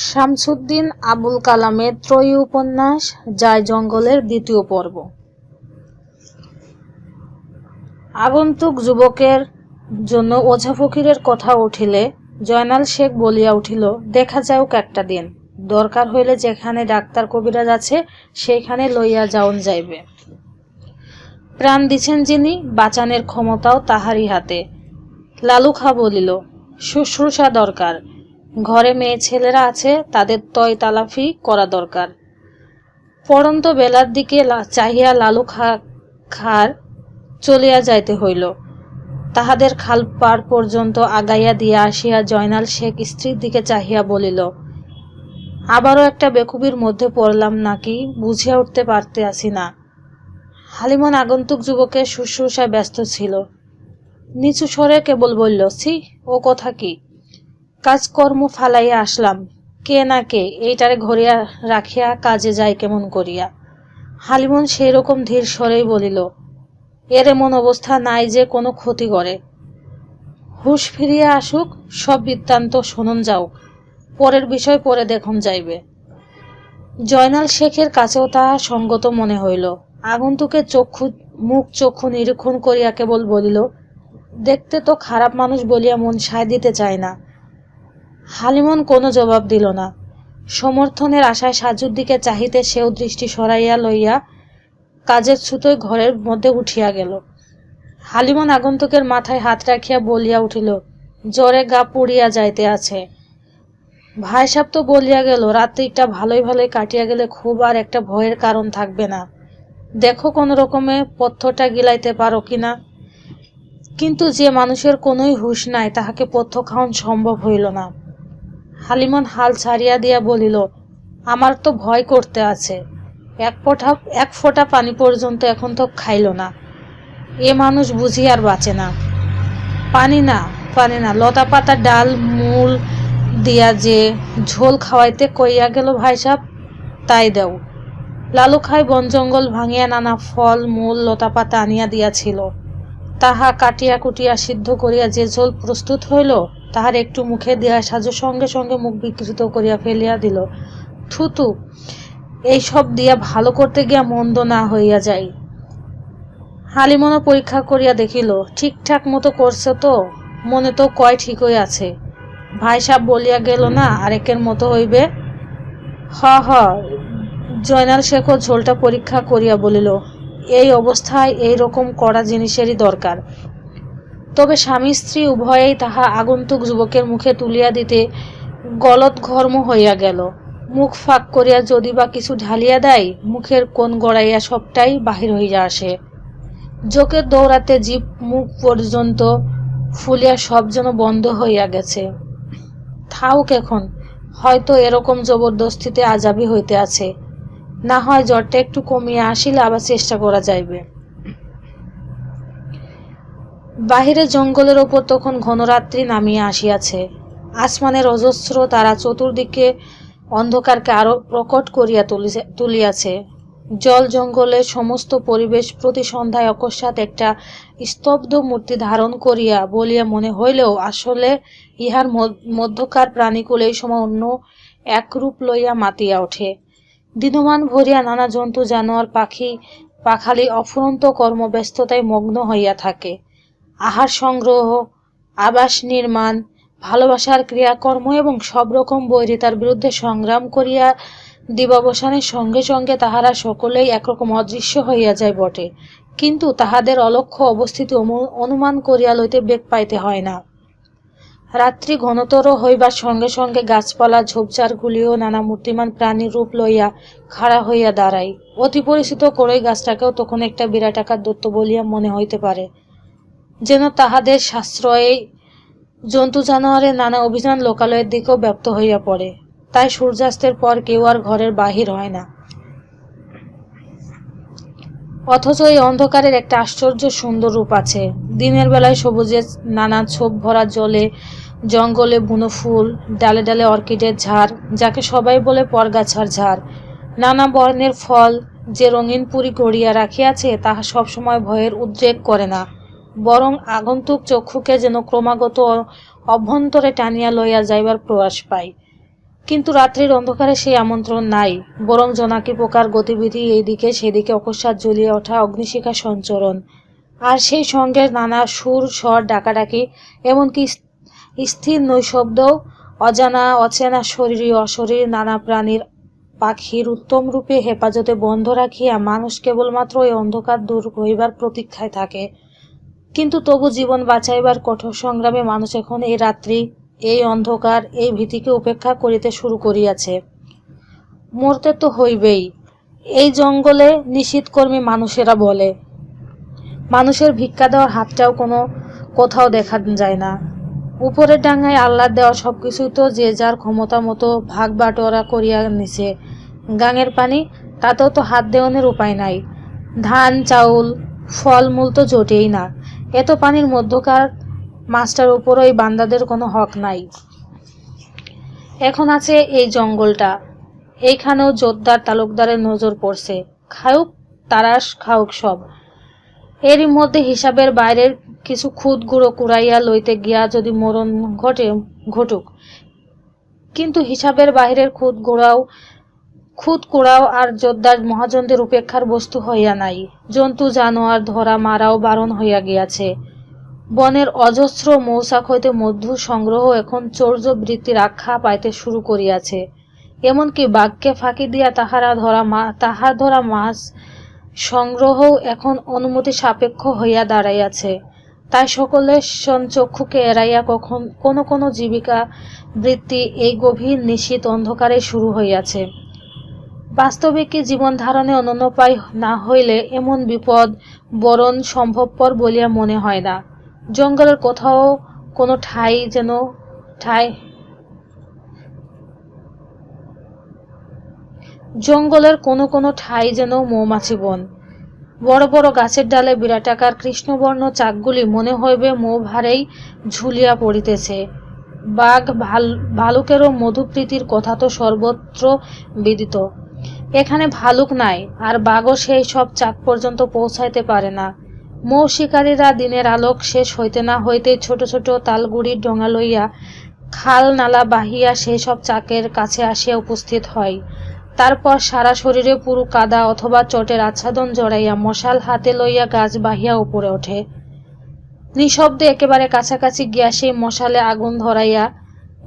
শামসুদ্দিন আবুল কালামের ত্রয়ী উপন্যাস যায় জঙ্গলের দ্বিতীয় পর্ব। আগন্তুক যুবকের জন্য ওঝা ফকিরের কথা উঠিলে জয়নাল শেখ বলিয়া উঠিল, দেখা যাওক একটা দিন, দরকার হইলে যেখানে ডাক্তার কবিরাজ আছে সেইখানে লইয়া যাওন যাইবে। প্রাণ দিছেন যিনি, বাঁচানের ক্ষমতাও তাহারই হাতে। লালু খা বলিল, শুশ্রূষা দরকার, ঘরে মেয়ে ছেলেরা আছে, তাদের তয় তালাফি করা দরকার। পড়ন্ত বেলার দিকে চাহিয়া লালু খার চলিয়া যাইতে হইল। তাহাদের খাল পার পর্যন্ত আগাইয়া দিয়া আসিয়া জয়নাল শেখ স্ত্রীর দিকে চাহিয়া বলিল, আবারও একটা বেকুবির মধ্যে পড়লাম নাকি বুঝিয়া উঠতে পারতে আসি না। হালিমন আগন্তুক যুবকের শুশ্রূষায় ব্যস্ত ছিল। নিচু স্বরে কেবল বলল, ছি, ও কথা কি, কাজকর্ম ফালাইয়া আসলাম, কে না কে এইটারে ঘরিয়া রাখিয়া কাজে যায় কেমন করিয়া। হালিমন সেই রকম ধীর স্বরেই বলিল, এর এমন অবস্থা নাই যে কোনো ক্ষতি করে। হুঁশ ফিরিয়া আসুক, সব বৃত্তান্ত শুনুন যাও, পরের বিষয় পরে দেখুন যাইবে। জয়নাল শেখের কাছেও তাহা সঙ্গত মনে হইল। আগন্তুকের মুখ চক্ষু নিরীক্ষণ করিয়া কেবল বলিল, দেখতে তো খারাপ মানুষ বলিয়া মন সায় দিতে চায় না। হালিমন কোনো জবাব দিল না। সমর্থনের আশায় সাজুর দিকে চাহিতে সেও দৃষ্টি সরাইয়া লইয়া কাজের ছুতোয় ঘরের মধ্যে উঠিয়া গেল। হালিমন আগন্তুকের মাথায় হাত রাখিয়া বলিয়া উঠিল, জ্বরে গা পুড়িয়া যাইতে আছে। ভাই সাহেব তো বলিয়া গেল, রাত্রিটা ভালোই ভালোই কাটিয়া গেলে খুব আর একটা ভয়ের কারণ থাকবে না। দেখো কোনো রকমে পথ্যটা গিলাইতে পারো কিনা। কিন্তু যে মানুষের কোনোই হুঁশ নাই, তাহাকে পথ্য খাওয়ান সম্ভব হইল না। হালিমন হাল ছাড়িয়া দিয়া বলিল, আমার তো ভয় করতে আছে, এক ফোঁটা পানি পর্যন্ত এখন তো খাইল না। এ মানুষ বুঝি আর বাঁচে না। পানি না, লতা পাতা ডাল মূল দিয়া যে ঝোল খাওয়াইতে কইয়া গেল ভাই সাহেব, তাই দেও। লালু খাই বন জঙ্গল ভাঙিয়া নানা ফল মূল লতা পাতা আনিয়া দিয়াছিল। তাহা কাটিয়া কুটিয়া সিদ্ধ করিয়া যে ঝোল প্রস্তুত হইল, তাহার একটু মুখে দেয়া সাজু সঙ্গে সঙ্গে মুখ বিকৃত করিয়া ফেলিয়া দিল। থুতু, এইসব দিয়া ভালো করতে গিয়া মন্দ না হইয়া যায়। হালিমনও পরীক্ষা করিয়া দেখিল, ঠিকঠাক মতো করছে তো, মনে তো কয় ঠিকই আছে। ভাই সাহেব বলিয়া গেল না আরেকের মতো হইবে। হ জয়নাল শেখও ঝোলটা পরীক্ষা করিয়া বলিল, এই অবস্থায় এই রকম কড়া জিনিসেরই দরকার। তবে স্বামী স্ত্রী উভয়েই তাহা আগন্তুক যুবকের মুখে তুলিয়া দিতে গলদঘর্ম হইয়া গেল। মুখ ফাঁক করিয়া যদি বা কিছু ঢালিয়া দেয়, মুখের কোণ গড়াইয়া সবটাই বাহির হইয়া আসে। জোকের দৌড়াতে জিভ মুখ পর্যন্ত ফুলিয়া সব যেন বন্ধ হইয়া গেছে। থাউক এখন, হয়তো এরকম জবরদস্তিতে আজাবি হইতে আছে, না হয় জ্বরটা একটু কমিয়া আসিলে আবার চেষ্টা করা যাইবে। বাহিরে জঙ্গলের ওপর তখন ঘনরাত্রি নামিয়া আসিয়াছে। আসমানের অজস্র তারা চতুর্দিকে অন্ধকারকে আরো প্রকট করিয়া তুলিয়াছে। জল জঙ্গলের সমস্ত পরিবেশ প্রতি সন্ধ্যায় অকস্মাৎ একটা স্তব্ধ মূর্তি ধারণ করিয়া বলিয়া মনে হইলেও আসলে ইহার মধ্যকার প্রাণীকুল এই সময় অন্য এক রূপ লইয়া মাতিয়া ওঠে। দিনমান ভরিয়া নানা জন্তু জানোয়ার পাখালি অফুরন্ত কর্মব্যস্ততায় মগ্ন হইয়া থাকে। আহার সংগ্রহ, আবাস নির্মাণ, ভালোবাসার ক্রিয়াকর্ম এবং সব রকম বৈরিতার বিরুদ্ধে সংগ্রাম করিয়া দিবাবসানের সঙ্গে সঙ্গে তাহারা সকলেই একরকম অদৃশ্য হইয়া যায় বটে, কিন্তু তাহাদের অলক্ষ্য অবস্থিতি অনুমান করিয়া লইতে বেগ পাইতে হয় না। রাত্রি ঘনতর হইবার সঙ্গে সঙ্গে গাছপালা ঝোপঝাড়গুলিও নানা মূর্তিমান প্রাণীর রূপ লইয়া খাড়া হইয়া দাঁড়ায়। অতি পরিচিত কড়ই গাছটাকেও তখন একটা বিরাটাকার দৈত্য বলিয়া মনে হইতে পারে, যেন তাহাদের সাশ্রয়ে জন্তু জানোয়ারের নানা অভিযান লোকালয়ের দিকেও ব্যপ্ত হইয়া পড়ে। তাই সূর্যাস্তের পর কেউ আর ঘরের বাহির হয় না। অথচ এই অন্ধকারের একটা আশ্চর্য সুন্দর রূপ আছে। দিনের বেলায় সবুজের নানা ছোপ ভরা জঙ্গলে বুনো ফুল, ডালে ডালে অর্কিডের ঝাড়, যাকে সবাই বলে পরগাছার ঝাড়, নানা বর্ণের ফল যে রঙিন পুরি গড়িয়া রাখিয়াছে, তাহা সবসময় ভয়ের উদ্রেক করে না, বরং আগন্তুক চক্ষুকে যেন ক্রমাগত অভ্যন্তরে টানিয়া লইয়া যাইবার প্রয়াস পায়। কিন্তু রাত্রির অন্ধকারে সেই আমন্ত্রণ নাই, বরং জোনাকি পোকার গতিবিধি, এইদিকে সেদিকে অকস্মাৎ জ্বলিয়ে ওঠা অগ্নিশিখা সঞ্চরণ, আর সেই সঙ্গে নানা সুর স্বর ডাকাডাকি, এমনকি স্থির নৈশব্দও। অজানা অচেনা শরীরী অশরীর নানা প্রাণীর পাখির উত্তম রূপে হেফাজতে বন্ধ রাখিয়া মানুষ কেবলমাত্র এই অন্ধকার দূর হইবার প্রতীক্ষায় থাকে। কিন্তু তবু জীবন বাঁচাইবার কঠোর সংগ্রামে মানুষ এখন এই রাত্রি, এই অন্ধকার, এই ভীতিকে উপেক্ষা করিতে শুরু করিয়াছে। মরতে তো হইবেই, এই জঙ্গলে নিশীথকর্মী মানুষেরা বলে। মানুষের ভিক্ষা দেওয়ার হাতটাও কোথাও দেখা যায় না। উপরের ডাঙায় আল্লাহর দেওয়া সবকিছু তো যে যার ক্ষমতা মতো ভাগ বাটোয়ারা করিয়া নিছে। গাঙের পানি, তাতেও তো হাত দেওয়ানোর উপায় নাই। ধান চাউল ফলমূল তো জোটেই না। এত পানির মধ্যকার মাছটার উপরও এই বান্দাদের কোনো হক নাই। এখন আছে এই জঙ্গলটা, এইখানেও জোরদার তালুকদারের নজর পড়ছে। খাউক তারাস খাউক সব। এরই মধ্যে হিসাবের বাইরের কিছু খুদ গুঁড়ো কুড়াইয়া লইতে গিয়া যদি মরণ ঘটুক, কিন্তু হিসাবের বাইরের খুদ কুড়াও আর জোরদার মহাজনদের উপেক্ষার বস্তু হইয়া নাই। জন্তু জানোয়ার ধরা মারাও বারণ হইয়া গিয়াছে। বনের অজস্র মৌচাক হইতে মধু সংগ্রহ এখন চৌর্য বৃত্তির আখ্যা পাইতে শুরু করিয়াছে। এমনকি বাঘকে ফাঁকি দিয়া তাহার ধরা মাছ সংগ্রহ এখন অনুমতি সাপেক্ষ হইয়া দাঁড়াইয়াছে। তাই সকলের চক্ষুকে এড়াইয়া কোনো জীবিকা বৃত্তি এই গভীর নিশীথ অন্ধকারে শুরু হইয়াছে। বাস্তবিক জীবন ধারণে অনন্যোপায় না হইলে এমন বিপদ বরণ সম্ভবপর বলিয়া মনে হয় না। জঙ্গলের কোথাও কোনো ঠাই যেন মৌমাছি বন। বড় বড় গাছের ডালে বিরাটাকার কৃষ্ণবর্ণ চাকগুলি মনে হইবে মৌভারেই ঝুলিয়া পড়িতেছে। বাঘ ভালুকেরও মধুপ্রীতির কথা তো সর্বত্র বিদিত। এখানে ভালুক নাই, আর বাঘও সেই সব চাক পর্যন্ত পৌঁছাইতে পারে না। মৌ শিকারীরা দিনের আলোক শেষ হইতে না হইতেই ছোট ছোট তালগুড়ির ডোঙা লইয়া খাল নালা বাহিয়া সেই সব চাকের কাছে আসিয়া উপস্থিত হয়। তারপর সারা শরীরে পুরো কাদা অথবা চটের আচ্ছাদন জড়াইয়া মশাল হাতে লইয়া গাছ বাহিয়া উপরে ওঠে। নিঃশব্দে একেবারে কাছাকাছি গিয়া সেই মশালে আগুন ধরাইয়া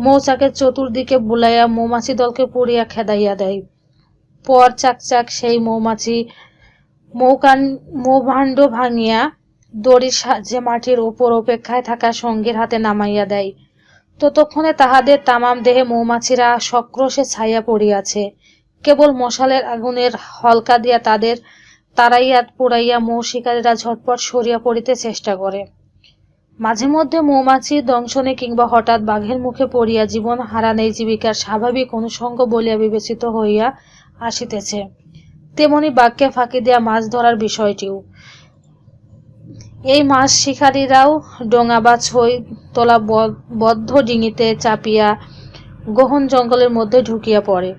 মৌচাকের চতুর্দিকে বুলাইয়া মৌমাছি দলকে পুড়িয়া খেদাইয়া দেয়। পর চাকচাক সেই মৌভাণ্ড ভাঙিয়া দড়ির সাহায্যে মাটির উপর অপেক্ষায় থাকা সঙ্গীর হাতে নামাইয়া দেয়। ততক্ষণে তাহাদের তামাম দেহে মৌমাছিরা সক্রোশে ছাইয়া পড়িয়াছে। কেবল মশালের আগুনের হলকা দিয়া তাদের তাড়াইয়া পোড়াইয়া মৌ শিকারীরা ঝটপট সরিয়া পড়িতে চেষ্টা করে। মাঝে মধ্যে মৌমাছি দংশনে কিংবা হঠাৎ বাঘের মুখে পড়িয়া জীবন হারান এই জীবিকার স্বাভাবিক অনুষঙ্গ বলিয়া বিবেচিত হইয়া আসিতেছে। তেমনি বাঘকে ফাঁকি দেয়া মাছ ধরার বিষয়টিও। এই মাছ শিকারীরাও ডোঙা বা ছই তোলা বদ্ধ ডিঙিতে চাপিয়া গহন জঙ্গলের মধ্যে ঢুকিয়া পড়ে।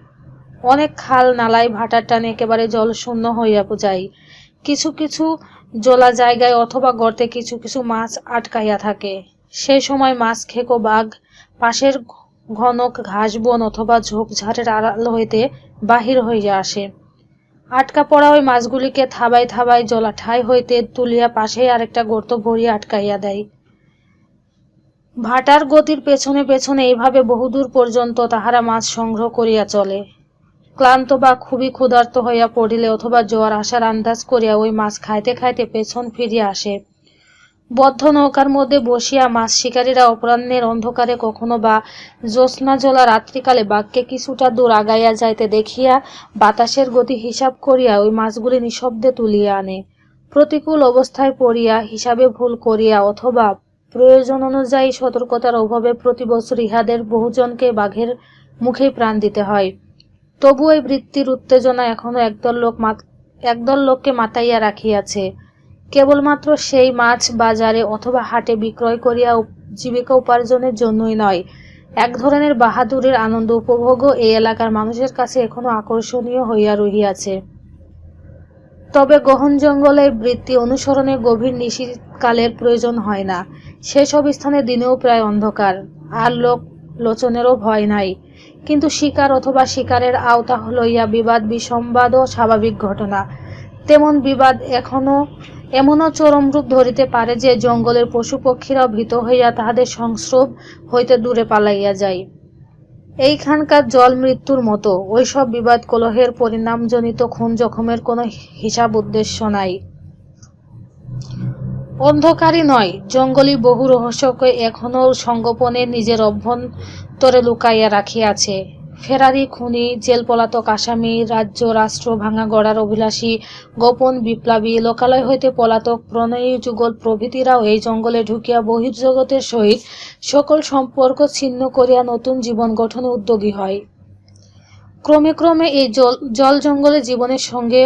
অনেক খাল নালায় ভাটার টানে একেবারে জলশূন্য হইয়া যায়। কিছু কিছু জলা জায়গায় অথবা গর্তে কিছু কিছু মাছ আটকাইয়া থাকে। সেই সময় মাছ খেকো বাঘ পাশের ঘন ঘাসবন অথবা ঝোপঝাড়ের আড়াল হইতে বাহির হইয়া আসে। আটকা পড়া ওই মাছগুলিকে থাবায় থাবায় জলা ঠাই হইতে তুলিয়া পাশেই আরেকটা গর্ত ভরিয়া আটকাইয়া দেয়। ভাটার গতির পেছনে পেছনে এইভাবে বহুদূর পর্যন্ত তাহারা মাছ সংগ্রহ করিয়া চলে। ক্লান্ত বা খুবই ক্ষুধার্ত হইয়া পড়িলে অথবা জোয়ার আসার আন্দাজ করিয়া ওই মাছ খাইতে খাইতে পেছন ফিরিয়া আসে। বদ্ধ নৌকার মধ্যে বসিয়া মাছ শিকারীরা অপরাহ্নের অন্ধকারে কখনো বা জ্যোৎস্না জলা রাত্রিকালে বাঘকে কিছুটা দূর আগাইয়া যাইতে দেখিয়া বাতাসের গতি হিসাব করিয়া ওই মাছগুলি নিঃশব্দে তুলিয়া আনে। প্রতিকূল অবস্থায় পড়িয়া, হিসাবে ভুল করিয়া অথবা প্রয়োজন অনুযায়ী সতর্কতার অভাবে প্রতি বছর ইহাদের বহুজনকে বাঘের মুখেই প্রাণ দিতে হয়। তবু এই বৃত্তির উত্তেজনা এখনো একদল লোককে মাতাইয়া রাখিয়াছে। কেবলমাত্র সেই মাছ বাজারে অথবা হাটে বিক্রয় করিয়া জীবিকা উপার্জনের জন্যই নয়, এক ধরনের বাহাদুরের আনন্দ উপভোগও এই এলাকার মানুষের কাছে এখনো আকর্ষণীয় হইয়া রহিয়াছে। তবে গহন জঙ্গলের বৃত্তি অনুসরণে গভীর নিশীথকালের প্রয়োজন হয় না। সেসব স্থানে দিনেও প্রায় অন্ধকার, আর লোচনেরও ভয় নাই। কিন্তু শিকার অথবা শিকারের আওতা লইয়া বিবাদ বিসম্বাদও স্বাভাবিক ঘটনা। তেমন বিবাদ এমনও চরম রূপ ধরিতে পারে যে জঙ্গলের পশু পক্ষীরাও ভীত হইয়া তাহাদের সংস্রব হইতে দূরে পালাইয়া যায়। এইখানকার জল মৃত্যুর মতো ওইসব বিবাদ কলহের পরিণামজনিত খুন জখমের কোনো হিসাব উদ্দেশ্য নাই। অন্ধকারই নয়, জঙ্গলি বহু রহস্যকে এখনো সংগোপনে নিজের অভ্যন্তরে লুকাইয়া রাখিয়াছে। ফেরারি খুনি, জেল পলাতক আসামি, রাজ্য রাষ্ট্র ভাঙা গড়ার অভিলাষী, গোপন বিপ্লবী, লোকালয় হইতে পলাতক প্রণয়ী যুগল প্রভৃতিরাও এই জঙ্গলে ঢুকিয়া বহির্জগতের সহিত সকল সম্পর্ক ছিন্ন করিয়া নতুন জীবন গঠনে উদ্যোগী হয়। ক্রমে ক্রমে এই জল জঙ্গলে জীবনের সঙ্গে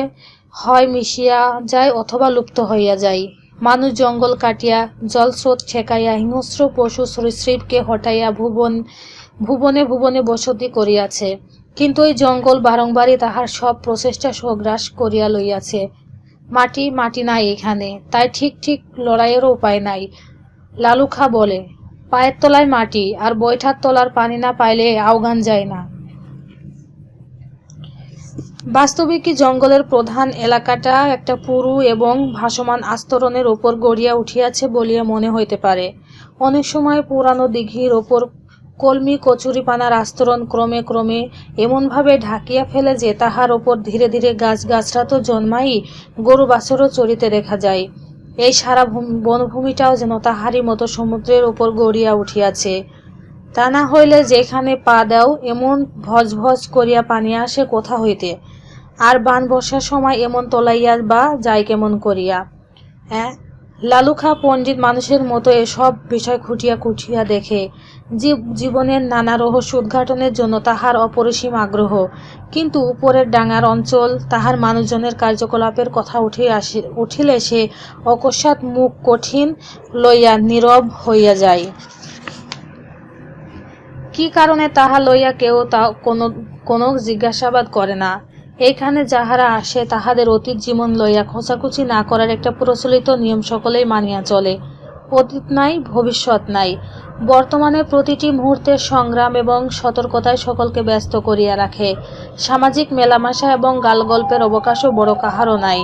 হয় মিশিয়া যায় অথবা লুপ্ত হইয়া যায়। মানুষ জঙ্গল কাটিয়া জলস্রোত ঠেকাইয়া হিংস্র পশু সরীসৃপকে হটাইয়া ভুবনে ভুবনে বসতি করিয়াছে, কিন্তু এই জঙ্গল বারংবারই তাহার সব প্রচেষ্টা সগ্রাস করিয়া লইয়াছে। মাটি নাই এখানে, তাই ঠিক ঠিক লড়াইয়েরও উপায় নাই। লালুখা বলে, পায়ের তলায় মাটি আর বৈঠার তলার পানি না পাইলে আওগান যায় না। বাস্তবিকই জঙ্গলের প্রধান এলাকাটা একটা পুরু এবং ভাসমান আস্তরণের ওপর গড়িয়া উঠিয়াছে বলিয়া মনে হইতে পারে। অনেক সময় পুরানো দিঘির ওপর কলমি কচুরিপানার আস্তরণ ক্রমে ক্রমে এমনভাবে ঢাকিয়া ফেলে যে তাহার ওপর ধীরে ধীরে গাছগাছরা তো জন্মাই, গরু বাছরও চরিতে দেখা যায়। এই সারা বনভূমিটাও যেন তাহারই মতো সমুদ্রের ওপর গড়িয়া উঠিয়াছে। তা না হইলে যেখানে পা দাও এমন ভজ ভজ করিয়া পানি আসে কোথা হইতে, আর বান বর্ষার সময় এমন তলাইয়া বা যায় কেমন করিয়া। লালুখা পণ্ডিত মানুষের মতো এসব বিষয় খুঁটিয়া খুঁটিয়া দেখে। জীবনের নানা রহস্য উদ্ঘাটনের জন্য তাহার অপরিসীম আগ্রহ, কিন্তু উপরের ডাঙার অঞ্চল তাহার মানুষজনের কার্যকলাপের কথা উঠিলে সে অকস্মাৎ মুখ কঠিন লইয়া নীরব হইয়া যায়। কি কারণে তাহা লইয়া কেউ কোনো জিজ্ঞাসাবাদ করে না। এইখানে যাহারা আসে তাহাদের অতীত জীবন লইয়া খোঁচাখুচি না করার একটা প্রচলিত নিয়ম সকলেই মানিয়া চলে। অতীত নাই, ভবিষ্যৎ নাই, বর্তমানে প্রতিটি মুহূর্তের সংগ্রাম এবং সতর্কতায় সকলকে ব্যস্ত করিয়া রাখে। সামাজিক মেলামেশা এবং গালগল্পের অবকাশও বড় কাহারও নাই।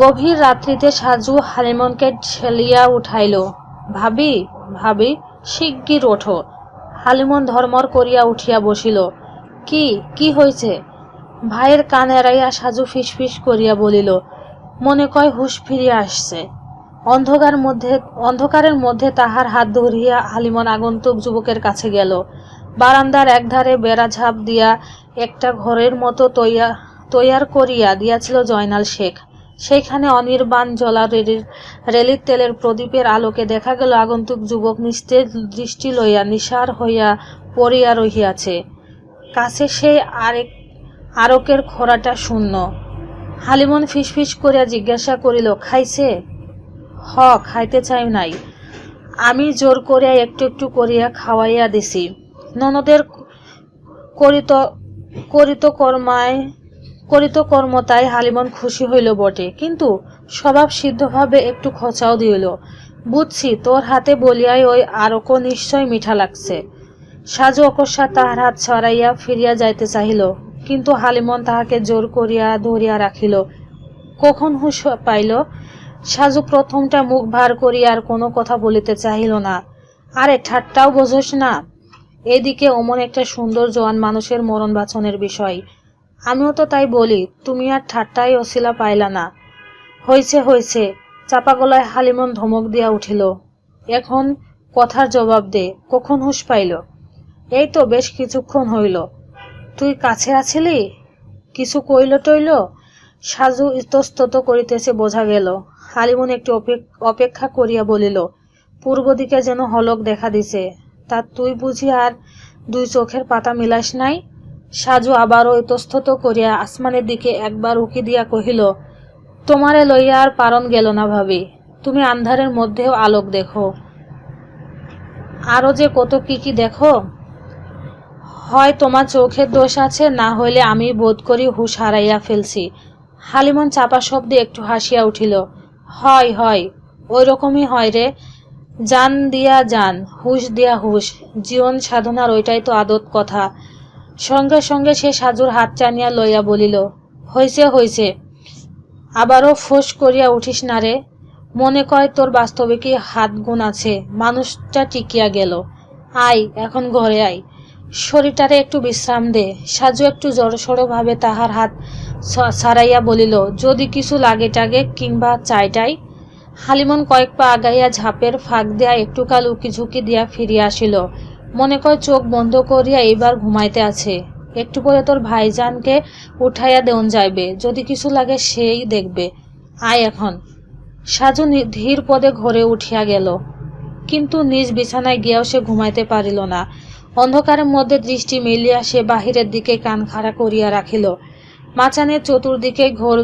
গভীর রাত্রিতে সাজু হালিমনকে ঠেলিয়া উঠাইল। ভাবি ভাবি, শিগগির ওঠো। হালিমন ধর্মর করিয়া উঠিয়া বসিল। কি হয়েছে? ভাইয়ের কান এড়াইয়া সাজু ফিসফিস করিয়া বলিল, মনে কয় হুঁশ ফিরিয়া আসছে। অন্ধকারের মধ্যে তাহার হাত ধরিয়া হালিমন আগন্তুক যুবকের কাছে গেল। বারান্দার একধারে বেড়া ঝাঁপ দিয়া একটা ঘরের মতো তৈয়ার করিয়া দিয়াছিল জয়নাল শেখ। সেইখানে অনির্বাণ জ্বলা রেলির তেলের প্রদীপের আলোকে দেখা গেল আগন্তুক যুবক নিস্তেজ দৃষ্টি লইয়া নিসার হইয়া পড়িয়া রহিয়াছে। কাছে সেই আরকের খোরাটা শূন্য। হালিমন ফিসফিস করিয়া জিজ্ঞাসা করিল, খাইছে? খাইতে চাই নাই, আমি জোর করিয়া একটু একটু করিয়া খাওয়াইয়া দিছি। ননদের করিতকর্মতায় হালিমন খুশি হইল বটে, কিন্তু স্বভাব সিদ্ধভাবে একটু খোঁচাও দিল। বুঝছি তোর হাতে বলিয়াই ওই আরকও নিশ্চয় মিঠা লাগছে। সাজু অকস্মাৎ তাহার হাত ছড়াইয়া ফিরিয়া যাইতে চাহিল, কিন্তু হালিমন তাহাকে জোর করিয়া ধরিয়া রাখিল। কখন হুঁশ পাইল? সাজু প্রথমটা মুখ ভার করিয়া আর কোনো কথা বলিতে চাহিল না। আরে ঠাট্টাও বোঝোস না? এদিকে অমন একটা সুন্দর জোয়ান মানুষের মরণ বাঁচনের বিষয়। আমিও তো তাই বলি, তুমি আর ঠাট্টাই অছিলা পাইলা না। হইছে, চাপা গলায় হালিমন ধমক দিয়া উঠিল। এখন কথার জবাব দে, কখন হুঁশ পাইল? এই তো বেশ কিছুক্ষণ হইল। তুই কাছে আছিলি? কিছু কইল টইল? সাজু ইতস্তত করিতেছে বোঝা গেল। হালিমন একটু অপেক্ষা করিয়া বলিল, পূর্ব দিকে যেন হলক দেখা দিছে। তা তুই বুঝি আর দুই চোখের পাতা মিলাস নাই? সাজু আবারও ইতস্তত করিয়া আসমানের দিকে একবার উকি দিয়া কহিল, তোমারে লইয়া আর পারন গেল না ভাবি। তুমি আন্ধারের মধ্যেও আলোক দেখো, আরো যে কত কি দেখো। হয় তোমার চোখের দোষ আছে, না হইলে আমি বোধ করি হুঁশ হারাইয়া ফেলছি। হালিমন চাপা শব্দে একটু হাসিয়া উঠিল। হয় ওই রকমই হয় রে। জান দিয়া জান, হুশ দিয়া হুশ, জীবন সাধনার ওইটাই তো আদত কথা। সঙ্গে সঙ্গে সে সাজুর হাত টানিয়া লইয়া বলিল, হইছে হইছে, আবারও ফোঁস করিয়া উঠিস না রে। মনে কয় তোর বাস্তবে কি হাত গুণ আছে, মানুষটা টিকিয়া গেল। আয় এখন ঘরে আয়, শরীরটারে একটু বিশ্রাম দে। সাজু একটু জড়সড় ভাবে তাহার হাত ছাড়াইয়া বলিল, যদি কিছু লাগে টাগে কিংবা চাইটাই। হালিমন কয়েক পা আগাইয়া ঝাঁপের ফাঁক দিয়া একটু কাল উকি ঝুঁকি দিয়া ফিরিয়া আসিল। মনে কয় চোখ বন্ধ করিয়া এইবার ঘুমাইতে আছে, একটু পরে তোর ভাইজানকে উঠাইয়া দেন যাইবে, যদি কিছু লাগে সেই দেখবে। আয় এখন। সাজু ধীর পদে ঘরে উঠিয়া গেল, কিন্তু নিজ বিছানায় গিয়াও সে ঘুমাইতে পারিল না। অন্ধকারের মধ্যে দৃষ্টি মেলিয়া সে বাহিরের দিকে কান খাড়া করিয়া রাখিল। মাচানের চতুর্দিকে ঘোর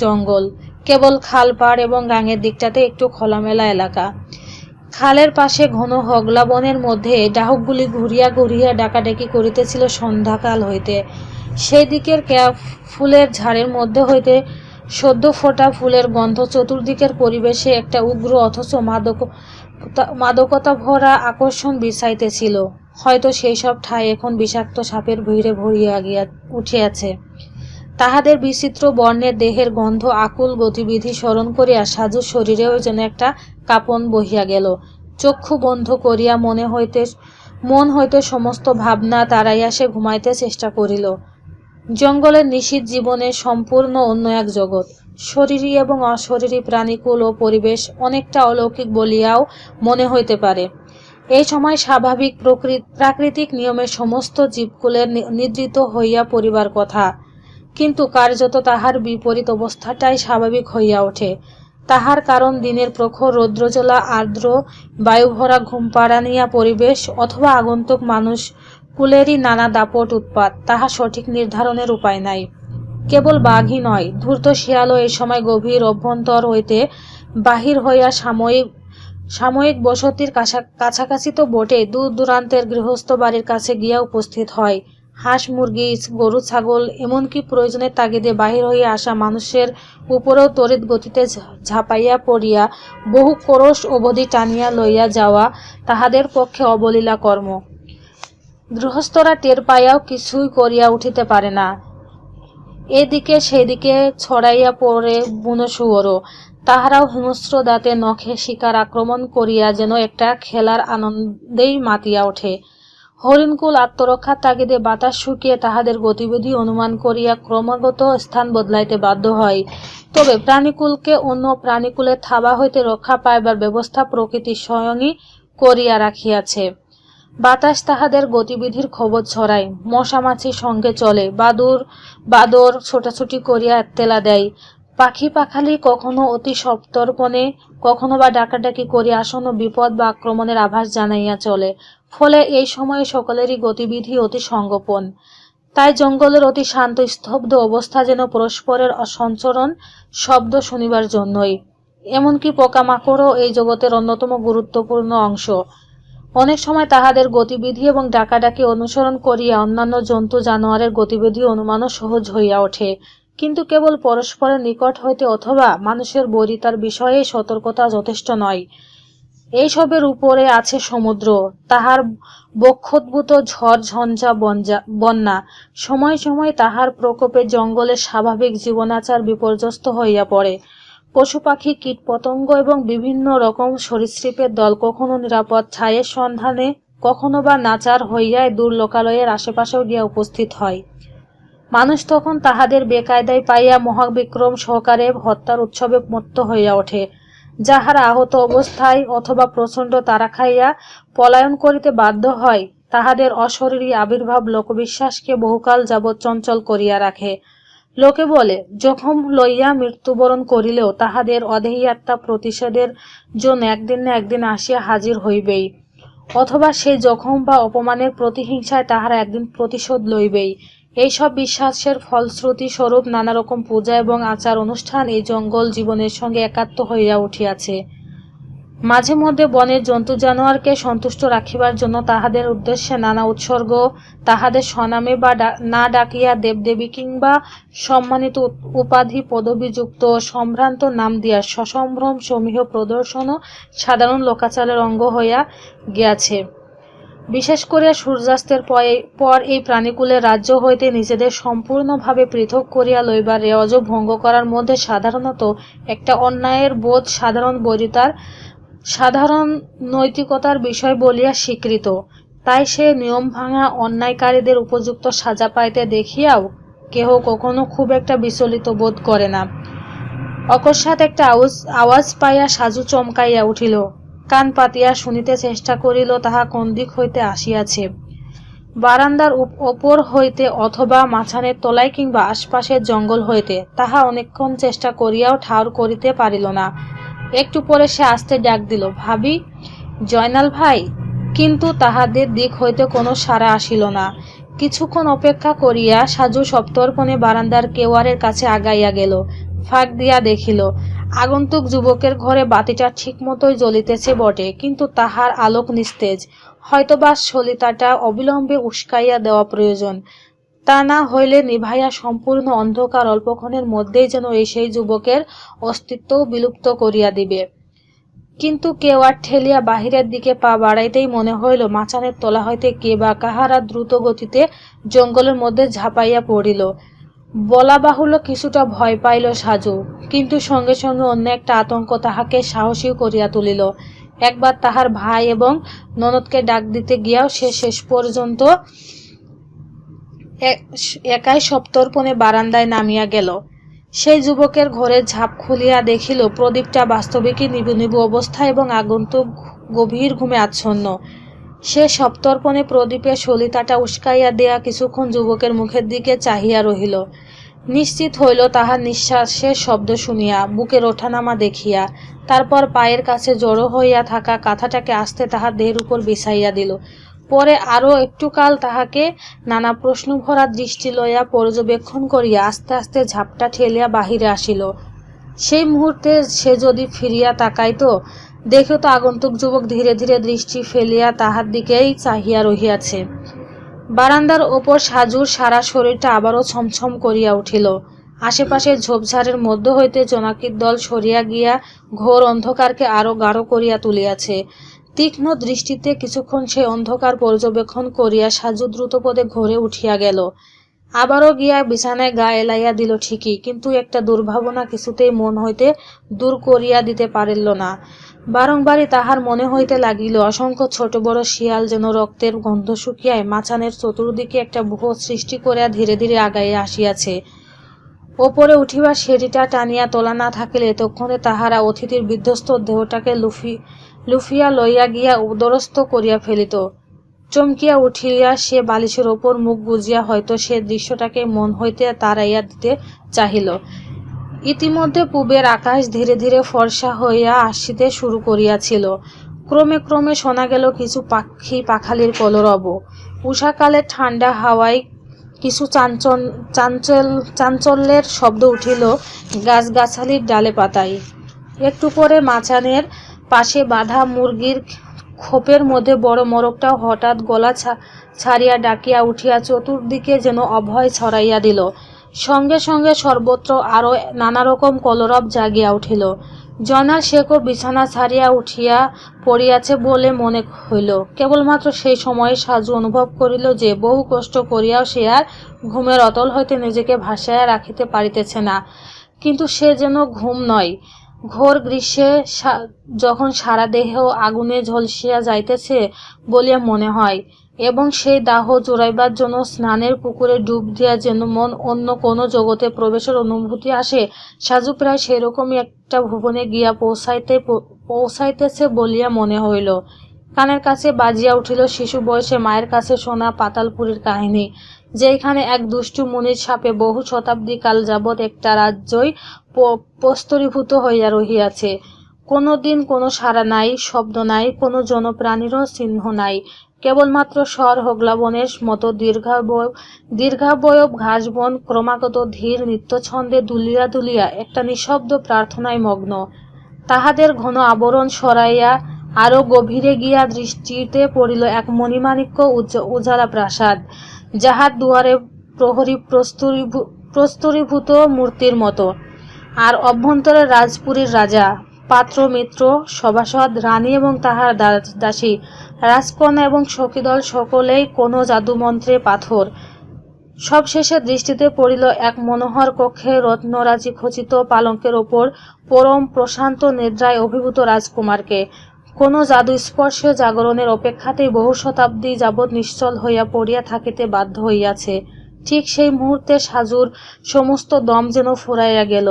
জঙ্গল, কেবল খাল পাড় এবং গাঙের দিকটাতে একটু খোলামেলা এলাকা। খালের পাশে ঘন হগলা বনের মধ্যে ডাহুকগুলি ঘুরিয়া ঘুরিয়া ডাকাডাকি করিতেছিল সন্ধ্যাকাল হইতে। সেই দিকের কেয়া ফুলের ঝাড়ের মধ্যে হইতে সদ্য ফোটা ফুলের গন্ধ চতুর্দিকের পরিবেশে একটা উগ্র অথচ মাদকতা ভরা আকর্ষণ বিছাইতেছিল। হয়তো সেই সব ঠাই এখন বিষাক্ত সাপের ভিড়ে ভরিয়া গিয়া উঠিয়াছে। তাহাদের বিচিত্র বর্ণের দেহের গন্ধ আকুল গতিবিধি স্মরণ করিয়া সাজুর শরীরেও যেন একটা কাঁপন বহিয়া গেল। চক্ষু বন্ধ করিয়া মন হইতে সমস্ত ভাবনা তাড়াইয়া সে ঘুমাইতে চেষ্টা করিল। জঙ্গলের নিশীথ জীবনের সম্পূর্ণ অন্য এক জগৎ। শরীরী এবং অশরীরী প্রাণীকুল ও পরিবেশ অনেকটা অলৌকিক বলিয়াও মনে হইতে পারে। এই সময় স্বাভাবিক প্রাকৃতিক নিয়মের সমস্ত জীবকুলের নিদ্রিত হইয়া পড়িবার কথা, কিন্তু কার্যত তাহার বিপরীত অবস্থাটাই স্বাভাবিক হইয়া ওঠে। তাহার কারণ দিনের প্রখর রৌদ্রজ্বলা, আর্দ্র বায়ুভরা ঘুমপাড়ানিয়া পরিবেশ, অথবা আগন্তুক মানুষ কুলেরই নানা দাপট উৎপাত, তাহা সঠিক নির্ধারণের উপায় নাই। কেবল বাঘই নয়, ধূর্ত শিয়ালও এই সময় গভীর অভ্যন্তর হইতে বাহির হইয়া সাময়িক বসতির কাছাকাছি তো বটে, দূর দূরান্তের গৃহস্থ বাড়ির কাছে গিয়া উপস্থিত হয়। হাঁস মুরগি, গরু ছাগল, এমনকি প্রয়োজনের তাগিদে বাহির হইয়া আসা মানুষের উপরেও তড়িৎ গতিতে ঝাঁপাইয়া পড়িয়া বহু ক্রোশ অবধি টানিয়া লইয়া যাওয়া তাহাদের পক্ষে অবলীলা কর্ম। গৃহস্থরা টের পাইয়াও কিছুই করিয়া উঠিতে পারে না। এদিকে সেদিকে ছড়াইয়া পড়ে বুনো শুয়োরও, তাহারাও হিংস্র দাঁতে নখে শিকার আক্রমণ করিয়া যেন একটা খেলার আনন্দেই মাতিয়া ওঠে। হরিণকুল আত্মরক্ষার তাগিদে বাতাস শুকিয়ে তাহাদের গতিবিধি অনুমান করিয়া ক্রমাগত স্থান বদলাইতে বাধ্য হয়। তবে প্রাণীকুলকে অন্য প্রাণীকুলের থাবা হইতে রক্ষা পাইবার ব্যবস্থা প্রকৃতি স্বয়ংই করিয়া রাখিয়াছে। বাতাস তাহাদের গতিবিধির খবর ছড়ায়, মশামাছি সঙ্গে চলে, বাদর ছোটাছুটি করিয়া একতেলা দেয়, পাখি পাখালি কখনো অতি সপ্তর্পণে, কখনো বা ডাকাডাকি করিয়া আসন্ন বিপদ বা আক্রমণের আভাস জানাইয়া চলে। ফলে এই সময়ে সকলেরই গতিবিধি অতি সংগোপন। তাই জঙ্গলের অতি শান্ত স্তব্ধ অবস্থা যেন পরস্পরের অসঞ্চরণ শব্দ শুনিবার জন্যই। এমনকি পোকামাকড়ও এই জগতের অন্যতম গুরুত্বপূর্ণ অংশ। অনেক সময় তাহাদের গতিবিধি এবং ডাকাডাকি অনুসরণ করিয়া অন্যান্য জন্তু জানোয়ারের গতিবিধি অনুমানও সহজ হইয়া ওঠে, কিন্তু কেবল পরস্পরের নিকট হইতে অথবা মানুষের বৈরিতার বিষয়ে সতর্কতা যথেষ্ট নয়। এইসবের উপরে আছে সমুদ্র, তাহার বক্ষোদ্ভূত ঝড় ঝঞ্ঝা বন্যা। সময় সময় তাহার প্রকোপে জঙ্গলের স্বাভাবিক জীবনাচার বিপর্যস্ত হইয়া পড়ে। পশু পাখি, কীট পতঙ্গ এবং বিভিন্ন রকম সরীসৃপের দল কখনো নিরাপদ ছায়ের সন্ধানে, কখনো বা নাচার হইয়ায় দূর লোকালয়ের আশেপাশেও গিয়া উপস্থিত হয়। মানুষ তখন তাহাদের বেকায়দায় পাইয়া মহাবিক্রম সহকারে হত্যার উৎসবে মত্ত হইয়া ওঠে। যাহারা আহত অবস্থায় অথবা প্রচণ্ড তাড়া খাইয়া পলায়ন করিতে বাধ্য হয়, তাহাদের অশরীরী আবির্ভাব লোকবিশ্বাসকে বহুকাল যাবৎ চঞ্চল করিয়া রাখে। লোকে বলে, জখম লইয়া মৃত্যুবরণ করিলেও তাহাদের অদেহী আত্মা প্রতিষেধের জন্য একদিন না একদিন আসিয়া হাজির হইবেই, অথবা সেই জখম বা অপমানের প্রতিহিংসায় তাহারা একদিন প্রতিশোধ লইবেই। এইসব বিশ্বাসের ফলশ্রুতি স্বরূপ নানা রকম পূজা এবং আচার অনুষ্ঠান এই জঙ্গল জীবনের সঙ্গে একাত্ম হইয়া উঠিয়াছে। মাঝে মধ্যে বনের জন্তু জানোয়ারকে সন্তুষ্ট রাখিবার জন্য তাহাদের উদ্দেশ্যে নানা উৎসর্গ, তাহাদের স্বনামে বা না ডাকিয়া দেবদেবী কিংবা সম্মানিত উপাধি পদবিযুক্ত সম্ভ্রান্ত নাম দিয়া সসম্ভ্রম সমীহ প্রদর্শনও সাধারণ লোকাচারের অঙ্গ হইয়া গিয়াছে। বিশেষ করিয়া সূর্যাস্তের পর এই প্রাণীকুলের রাজ্য হইতে নিজেদের সম্পূর্ণভাবে পৃথক করিয়া লইবার রেওয়াজ ভঙ্গ করার মধ্যে সাধারণত একটা অন্যায়ের বোধ সাধারণ বৈরিতার সাধারণ নৈতিকতার বিষয় বলিয়া স্বীকৃত। তাই সে নিয়ম ভাঙা অন্যায়কারীদের উপযুক্ত সাজা পাইতে দেখিয়াও কেহ কখনো খুব একটা বিচলিত বোধ করে না। অকস্মাৎ একটা আওয়াজ পাইয়া সাজু চমকাইয়া উঠিল। কান পাতিয়া শুনিতে চেষ্টা করিল তাহা কোন দিক হইতে আসিয়াছে। বারান্দার ওপর হইতে অথবা মাছানের তলায় কিংবা আশপাশের জঙ্গল হইতে, তাহা অনেকক্ষণ চেষ্টা করিয়াও ঠাউর করিতে পারিল না। একটু পরে সে আস্তে ডাক দিল, ভাবি, জয়নাল ভাই। কিন্তু তাহাদের দিক হইতে কোনো সাড়া আসিল না। কিছুক্ষণ অপেক্ষা করিয়া সাজু সপ্তর্পণে বারান্দার কেওয়ারের কাছে আগাইয়া গেল। ফাঁক দিয়া দেখিল আগন্তুক যুবকের ঘরে বাতিটা ঠিক মতোই জ্বলিতেছে বটে, কিন্তু তাহার আলোক নিস্তেজ। হয়তোবা সলিতাটা অবিলম্বে উস্কাইয়া দেওয়া প্রয়োজন, তা না হইলে নিভাইয়া সম্পূর্ণ অন্ধকার অল্পক্ষণের মধ্যেই যেন সেই যুবকের অস্তিত্ব বিলুপ্ত করিয়া দিবে। কিন্তু কেওয়ার ঠেলিয়া বাহিরের দিকে পা বাড়াইতেই মনে হইল মাচানের তলা হইতে কে বা কাহারা দ্রুত গতিতে জঙ্গলের মধ্যে ঝাঁপাইয়া পড়িল। বলা বাহুল্য কিছুটা ভয় পাইল সাজু, কিন্তু সঙ্গে সঙ্গে অন্য একটা আতঙ্ক তাহাকে সাহসী করিয়া তুলিল। একবার তাহার ভাই এবং ননদকে ডাক দিতে গিয়াও সে শেষ পর্যন্ত একাই সপ্তর্পণে বারান্দায় নামিয়া গেল। সেই যুবকের ঘরের ঝাঁপ খুলিয়া দেখিল প্রদীপটা বাস্তবিকই নিবু নিবু অবস্থা এবং আগন্তুক গভীর ঘুমে আচ্ছন্ন। সে সপ্তর্পণে প্রদীপের সলিতাটা উস্কাইয়া দেয়া কিছুক্ষণ যুবকের মুখের দিকে চাহিয়া রহিল। নিশ্চিত হইল তাহার নিঃশ্বাসের শব্দ শুনিয়া, বুকের ওঠানামা দেখিয়া। তারপর পায়ের কাছে জড়ো হইয়া থাকা কাঁথাটাকে আস্তে তাহার দেহের উপর বিছাইয়া দিল। পরে আরো একটু কাল তাহাকে নানা প্রশ্ন ভরা দৃষ্টি লইয়া পর্যবেক্ষণ করিয়া আস্তে আস্তে ঝাপটা ঠেলিয়া বাহিরে আসিল। সেই মুহূর্তে সে যদি ফিরিয়া তাকাইত, দেখিত আগন্তুক যুবক ধীরে ধীরে দৃষ্টি ফেলিয়া তাহার দিকেই চাহিয়া রহিয়াছে। বারান্দার ওপর সাজুর সারা শরীরটা আবারও ছমছম করিয়া উঠিল। আশেপাশের ঝোপঝাড়ের মধ্য হইতে জোনাকির দল সরিয়া গিয়া ঘোর অন্ধকারকে আরো গাঢ় করিয়া তুলিয়াছে। তীক্ষ্ণ দৃষ্টিতে কিছুক্ষণ সে অন্ধকার পর্যবেক্ষণ করিয়া সাজু দ্রুতপদে ঘরে উঠিয়া গেল। আবারও গিয়া বিছানায় গা এলাইয়া দিল ঠিকই, কিন্তু একটা দুর্ভাবনা কিছুতেই মন হইতে দূর করিয়া দিতে পারিল না। বারংবারই তাহার মনে হইতে লাগিল অসংখ্য ছোট বড় শিয়াল যেন রক্তের গন্ধ শুকিয়ায় মাচানের চতুর্দিকে একটা ব্যূহ সৃষ্টি করিয়া ধীরে ধীরে আগাইয়া আসিয়াছে। ওপরে উঠিবার সিঁড়িটা টানিয়া তোলা না থাকিলে তক্ষণে তাহারা অতিথির বিধ্বস্ত দেহটাকে লুফিয়া লইয়া গিয়া উদরস্থ করিয়া ফেলিত। চমকিয়া উঠিয়া সে বালিশের ওপর মুখ গুজিয়া হয়তো সে দৃশ্যটাকে মন হইতে তাড়াইয়া দিতে চাহিল। ইতিমধ্যে পূবের আকাশ ধীরে ধীরে ফর্সা হইয়া আসিতে শুরু করিয়াছিল। ক্রমে ক্রমে শোনা গেল কিছু পাখালির কলরব। উষাকালে ঠান্ডা হাওয়ায় কিছু চাঞ্চল্যের শব্দ উঠিল গাছগাছালির ডালে পাতায়। একটু পরে মাচানের পাশে বাঁধা মুরগির খোপের মধ্যে বড় মোরগটাও হঠাৎ গলা ছাড়িয়া ডাকিয়া উঠিয়া চতুর্দিকে যেন অভয় ছড়াইয়া দিল। সঙ্গে সঙ্গে সর্বত্র আরো নানা রকম কলরব জাগিয়া উঠিল। জয়নাল শেখও বিছানা ছাড়িয়া উঠিয়া পড়িয়াছে বলে মনে হইল। কেবলমাত্র সেই সময়ে সাজু অনুভব করিল যে বহু কষ্ট করিয়াও সে আর ঘুমের অতল হইতে নিজেকে ভাসাইয়া রাখিতে পারিতেছে না। কিন্তু সে যেন ঘুম নয়, ঘোর গ্রীষ্মে যখন সারা দেহ আগুনে ঝলসিয়া যাইতেছে বলিয়া মনে হয়, এবং সেই দাহ জোড়াইবার জন্য স্নানের পুকুরে ডুব দিয়া যেন মন অন্য কোনো জগতে প্রবেশের অনুভূতি আসে, সাজু প্রায় সেরকমই একটা ভুবনে গিয়া পৌঁছাইতেছে বলিয়া মনে হইল। কানের কাছে বাজিয়া উঠিল শিশু বয়সে মায়ের কাছে শোনা পাতালপুরীর কাহিনী, যেখানে এক দুষ্টু মুনির সাপে বহু শতাব্দী কাল যাবৎ একটা রাজ্যই প্রস্তরীভূত হইয়া রহিয়াছে। কোনো দিন কোনো সাড়া নাই, শব্দ নাই, কোনো জনপ্রাণীরও চিহ্ন নাই। কেবলমাত্র স্বর হোগলাবনের মতো দীর্ঘাবয়ব ঘাসবন ক্রমাগত ধীর নিত্যছন্দে দুলিয়া দুলিয়া একটা নিঃশব্দ প্রার্থনায় মগ্ন। তাহাদের ঘন আবরণ সরাইয়া আরো গভীরে গিয়া দৃষ্টিতে পড়িল এক মণিমাণিক্য উজালা প্রাসাদ, যাহার দুয়ারে প্রহরী প্রস্তরীভূত মূর্তির মতো, আর অভ্যন্তরে রাজপুরীর রাজা, পাত্র মিত্র সভাসদ, রানী এবং তাহার দাসী, রাজকন্যা এবং সখীদল সকলেই কোন জাদুমন্ত্রে পাথর। সবশেষে দৃষ্টিতে পড়িল এক মনোহর কক্ষে রত্নরাজি খচিত পালঙ্কের ওপর পরম প্রশান্ত নিদ্রায় অভিভূত রাজকুমারকে। কোন জাদু স্পর্শে জাগরণের অপেক্ষাতেই বহু শতাব্দী যাবৎ নিশ্চল হইয়া পড়িয়া থাকিতে বাধ্য হইয়াছে। ঠিক সেই মুহূর্তে সাজুর সমস্ত দম যেন ফুরাইয়া গেল।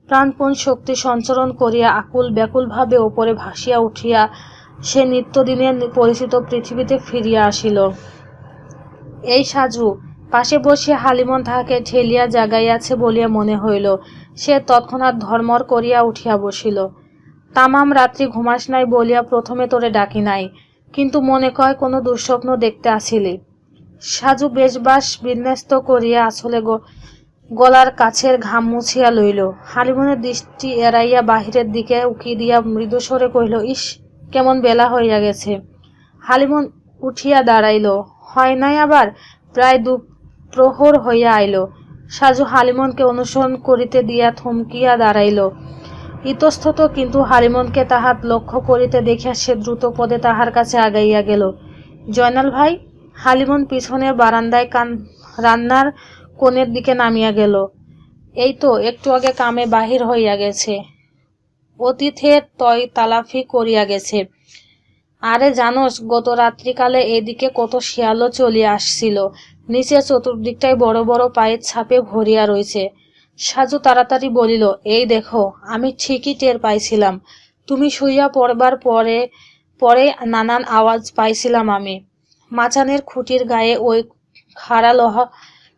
প্রাণপণ শক্তি সঞ্চরণ করিয়া আকুল ব্যাকুলভাবে ওপরে ভাসিয়া উঠিয়া সে নিত্যদিনের পরিচিত পৃথিবীতে ফিরিয়া আসিল। এই সাজু! পাশে বসিয়া হালিমন তাহাকে ঠেলিয়া জাগাইয়াছে বলিয়া মনে হইল। সে তৎক্ষণাৎ ধর্মর করিয়া উঠিয়া বসিল। তামাম রাত্রি ঘুমাস নাই বলিয়া প্রথমে তোরে ডাকি নাই, কিন্তু মনে কয় কোনো দুঃস্বপ্ন দেখতে আসিলি। সাজু বেশবাস বিন্যস্ত করিয়া আঁচলে গলার কাছের ঘাম মুছিয়া লইল। হালিমনের দৃষ্টি এড়াইয়া বাহিরের দিকে উকি দিয়া মৃদুস্বরে কহিল, ইস, কেমন বেলা হইয়া গেছে। হালিমন উঠিয়া দাঁড়াইল। হয় নাই আবার? প্রায় দুপ্রহর হইয়া আইল। সাজু হালিমনকে অনুসরণ করিতে দিয়া থমকিয়া দাঁড়াইল ইতস্তত, কিন্তু হালিমনকে তাহার লক্ষ্য করিতে দেখিয়া সে দ্রুত পদে তাহার কাছে আগাইয়া গেল। জয়নাল ভাই! হালিমন পিছনের বারান্দায় রান্নার কোণের দিকে নামিয়া গেল। এই তো একটু আগে কামে বাহির হইয়া গেছে, অতিথের তয় তালাফি করিয়া গেছে। আরে জানোস, গত রাত্রিকালে এদিকে কত শিয়ালও চলিয়া আসছিল। নিচে চতুর্দিকটাই বড় বড় পায়ের ছাপে ভরিয়া রইছে। সাজু তাড়াতাড়ি বলিল, এই দেখো, আমি ঠিকই টের পাইছিলাম। তুমি শুইয়া পড়বার পরে নানান আওয়াজ পাইছিলাম আমি। মাচানের খুঁটির গায়ে ওই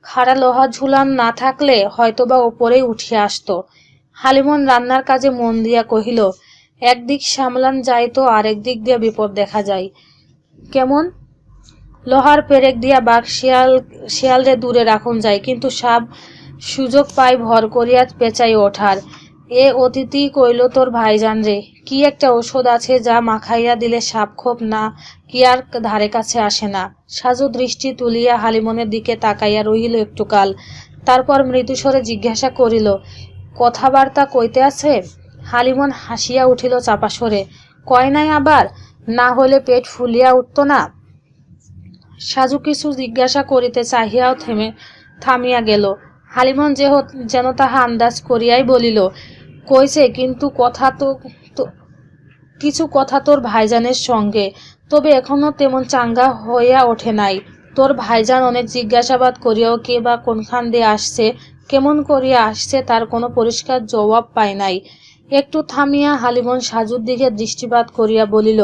খাড়া লোহা ঝুলান না থাকলে হয়তোবা ওপরেই উঠিয়া আসত। হালিমন রান্নার কাজে মন দিয়া কহিল, একদিক সামলান যায় তো আরেক দিক দিয়া বিপদ দেখা যায়। কেমন? লোহার পেরেক দিয়া বাঘ শিয়ালরে দূরে রাখুন যায়, কিন্তু সাপ সুযোগ পাই ভর করিয়া পেঁচাই ওঠার। এ অতিথি কইল তোর ভাইজান রে, কি একটা ঔষধ আছে যা মাখাইয়া দিলে সাপ খোপ না কি আর ধারে কাছে আসে না। সাজু দৃষ্টি তুলিয়া হালিমনের দিকে তাকাইয়া রহিল একটুকাল, তারপর মৃদুস্বরে জিজ্ঞাসা করিল, কথাবার্তা কইতে আছে? হালিমন হাসিয়া উঠিল চাপা স্বরে, কয় নাই আবার? না হলে পেট ফুলিয়া উঠত না। সাজু কিছু জিজ্ঞাসা করিতে চাহিয়াও থামিয়া গেল। হালিমন যেন তাহা আন্দাজ করিয়াই বলিল, কইছে, কিন্তু কিছু কথা তোর ভাইজানের সঙ্গে, তবে এখনো তেমন চাঙ্গা হইয়া ওঠে নাই। তোর ভাইজান অনেক জিজ্ঞাসাবাদ করিয়াও কে বা কোনখান দিয়ে আসছে, কেমন করিয়া আসছে, তার কোনো পরিষ্কার জবাব পায় নাই। একটু থামিয়া হালিমন সাজুর দিকে দৃষ্টিপাত করিয়া বলিল,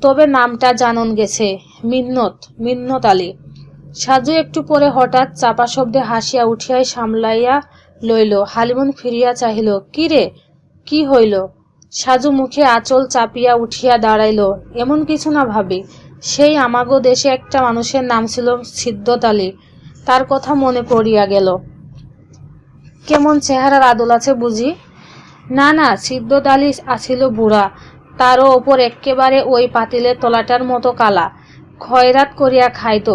তবে নামটা জানন গেছে, মিন্নত আলী। সাজু একটু পরে হঠাৎ চাপা শব্দে হাসিয়া উঠিয়াই সামলাইয়া লইল। হালিমন ফিরিয়া চাহিল, কি রে, কি হইল? সাজু মুখে আঁচল চাপিয়া উঠিয়া দাঁড়াইল, এমন কিছু না ভাবি। সেই আমাগো দেশে একটা মানুষের নাম ছিল সিদ্ধত আলী, তার কথা মনে পড়িয়া গেল। কেমন চেহারার আদল আছে বুঝি? না, সিদ্ধত আলী আছিল বুড়া, তারও ওপর এক্কেবারে ওই পাতিলের তলাটার মতো কালা। খয়রাত করিয়া খাইত,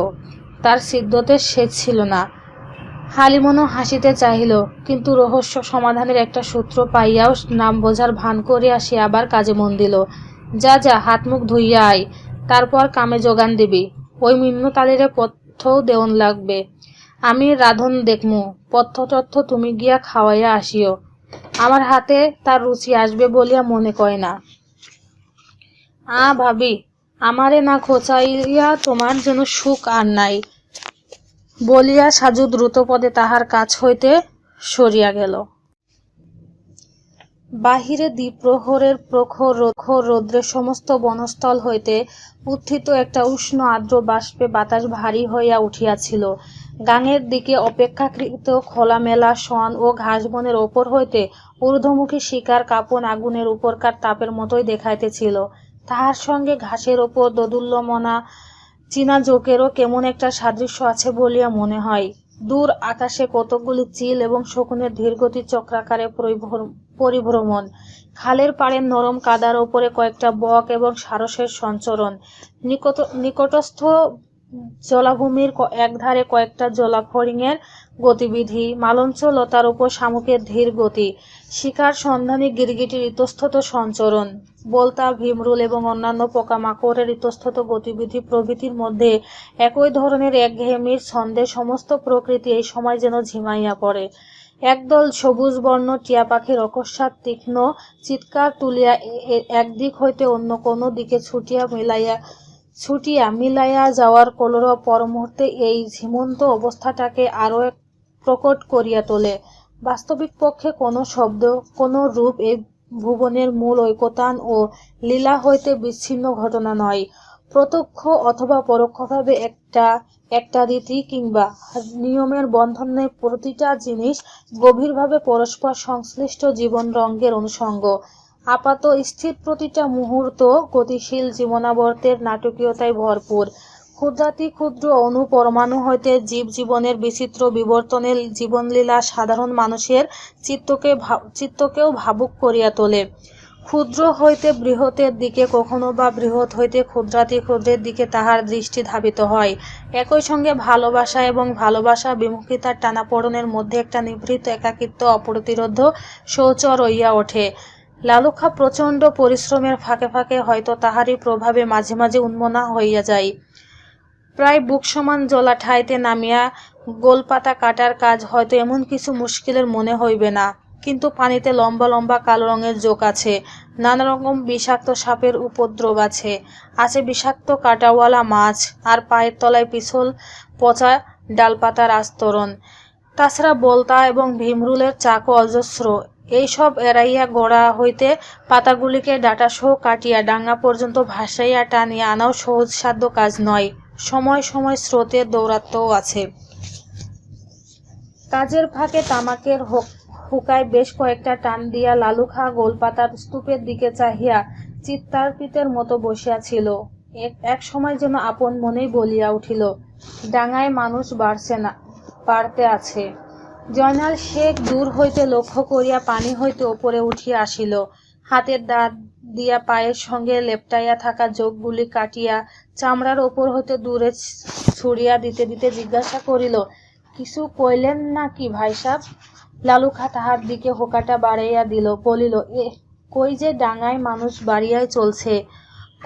তার সিদ্ধতের শেষ ছিল না। হালিমনও হাসিতে চাহিল, কিন্তু রহস্য সমাধানের একটা সূত্র পাইয়াও নাম বোঝার ভান করিয়া সে আবার কাজে মন দিল। যা হাত মুখ ধুইয়া আয়, তারপর কামে যোগান দিবি। ওই মিন্নত আলীরে পথ্যও দেওন লাগবে, আমি রাঁধন দেখমু। পথ্য তুমি গিয়া খাওয়াইয়া আসিও, আমার হাতে তার রুচি আসবে বলিয়া মনে কয় না। ভাবি, আমারে না খোঁচাইয়া তোমার যেন সুখ আর নাই, বলিয়া সাজু দ্রুতপদে তাহার কাছ হইতে সরিয়া গেল। বাহিরে দ্বিপ্রহরের প্রখর রৌদ্রে সমস্ত বনস্থল হইতে উত্থিত একটা উষ্ণ আর্দ্র বাষ্পে বাতাস ভারী হইয়া উঠিয়াছিল। গাঙের দিকে অপেক্ষাকৃত খোলামেলা শন ও ঘাসবনের ওপর হইতে ঊর্ধ্বমুখী শিকার কাপন আগুনের উপরকার তাপের মতোই দেখাইতেছিল। তাহার সঙ্গে ঘাসের ওপর দোদুল্যমনা চীনা জোকেরও কেমন একটা সাদৃশ্য আছে বলিয়া মনে হয়। দূর আকাশে কতকগুলি চিল এবং শকুনের ধীরগতি চক্রাকারে পরিভ্রমণ, খালের পাড়ের নরম কাদার ওপরে কয়েকটা বক এবং সারসের সঞ্চরণ। নিকটস্থ জলাভূমির একধারে কয়েকটা জলাফড়িংয়ের গতিবিধি, মালঞ্চ লতার উপর শামুকের ধীর গতি, শিকার সন্ধানী গিরগিটির ইতস্তত সঞ্চরণ, বলতা, ভীমরুল এবং অন্যান্য পোকামাকড়ের ইতস্তত গতিবিধি প্রভৃতির মধ্যে একই ধরনের একঘেয়েমির ছন্দে সমস্ত প্রকৃতি এই সময় যেন ঝিমাইয়া পড়ে। একদল সবুজ বর্ণ টিয়া পাখির অকস্মাৎ তীক্ষ্ণ চিৎকার তুলিয়া একদিক হইতে অন্য কোনো দিকে ছুটিয়া মিলাইয়া যাওয়ার কলরব পরমুহূর্তে এই ঝিমন্ত অবস্থাটাকে আরও এক প্রকট করিয়া তোলে। বাস্তবিক পক্ষে কোনো শব্দ, কোনো রূপ এই ভুবনের মূল ঐকতান ও লীলা হইতে বিচ্ছিন্ন ঘটনা নয়। প্রত্যক্ষ অথবা পরোক্ষভাবে একটা রীতি কিংবা নিয়মের বন্ধনে প্রতিটা জিনিস গভীরভাবে পরস্পর সংশ্লিষ্ট জীবন রঙ্গের অনুষঙ্গ। আপাত স্থির প্রতিটা মুহূর্ত গতিশীল জীবনাবর্তের নাটকীয়তায় ভরপুর। ক্ষুদ্রাতি ক্ষুদ্র অণু পরমাণু হইতে জীব জীবনের বিচিত্র বিবর্তনের জীবনলীলা সাধারণ মানুষের চিত্তকেও ভাবুক করিয়া তোলে। ক্ষুদ্র হইতে বৃহতের দিকে, কখনো বা বৃহৎ হইতে ক্ষুদ্রাতি ক্ষুদ্রের দিকে তাহার দৃষ্টি ধাবিত হয়। একই সঙ্গে ভালোবাসা এবং ভালোবাসা বিমুখিতার টানাপোড়েনের মধ্যে একটা নিভৃত একাকিত্ব অপ্রতিরোধ্য সৌচর হইয়া ওঠে। লালুখা প্রচণ্ড পরিশ্রমের ফাঁকে ফাঁকে হয়তো তাহারই প্রভাবে মাঝে মাঝে উন্মনা হইয়া যায়। প্রায় বুক সমান জলা ঠাইতে নামিয়া গোলপাতা কাটার কাজ হয়তো এমন কিছু মুশকিলের মনে হইবে না, কিন্তু পানিতে লম্বা লম্বা কালো রঙের জোক আছে, নানা রকম বিষাক্ত সাপের উপদ্রব আছে, বিষাক্ত কাঁটাওয়ালা মাছ, আর পায়ের তলায় পিছল পচা ডালপাতার আস্তরণ। তাছাড়া বলতা এবং ভীমরুলের চাকও অজস্র। এইসব এড়াইয়া গোড়া হইতে পাতাগুলিকে ডাঁটাসহ কাটিয়া ডাঙা পর্যন্ত ভাসাইয়া টানিয়া আনাও সহজসাধ্য কাজ নয়। সময় সময় স্রোতের দৌরাত্ম্যও আছে। কাজের ফাঁকে তামাকের হুকায় বেশ কয়েকটা টান দিয়া লালুখা গোলপাতার স্তূপের দিকে চাহিয়া চিত্তার্পিতের মতো বসিয়াছিল। এক সময় যেন আপন মনেই বলিয়া উঠিল, ডাঙায় মানুষ বাড়তে আছে। জয়নাল শেখ দূর হইতে লক্ষ্য করিয়া পানি হইতে ওপরে উঠিয়া আসিল। হাতের দাঁত দিয়া পায়ের সঙ্গে লেপটাইয়া থাকা জোকগুলি কাটিয়া চামড়ার ওপর হইতে দূরে ছুড়িয়া দিতে দিতে জিজ্ঞাসা করিল, কিছু কইলেন না কি ভাইসাব? লালুখা তাহার দিকে হোকাটা বাড়াইয়া দিল, বলিল, কই যে ডাঙায় মানুষ বাড়িয়াই চলছে।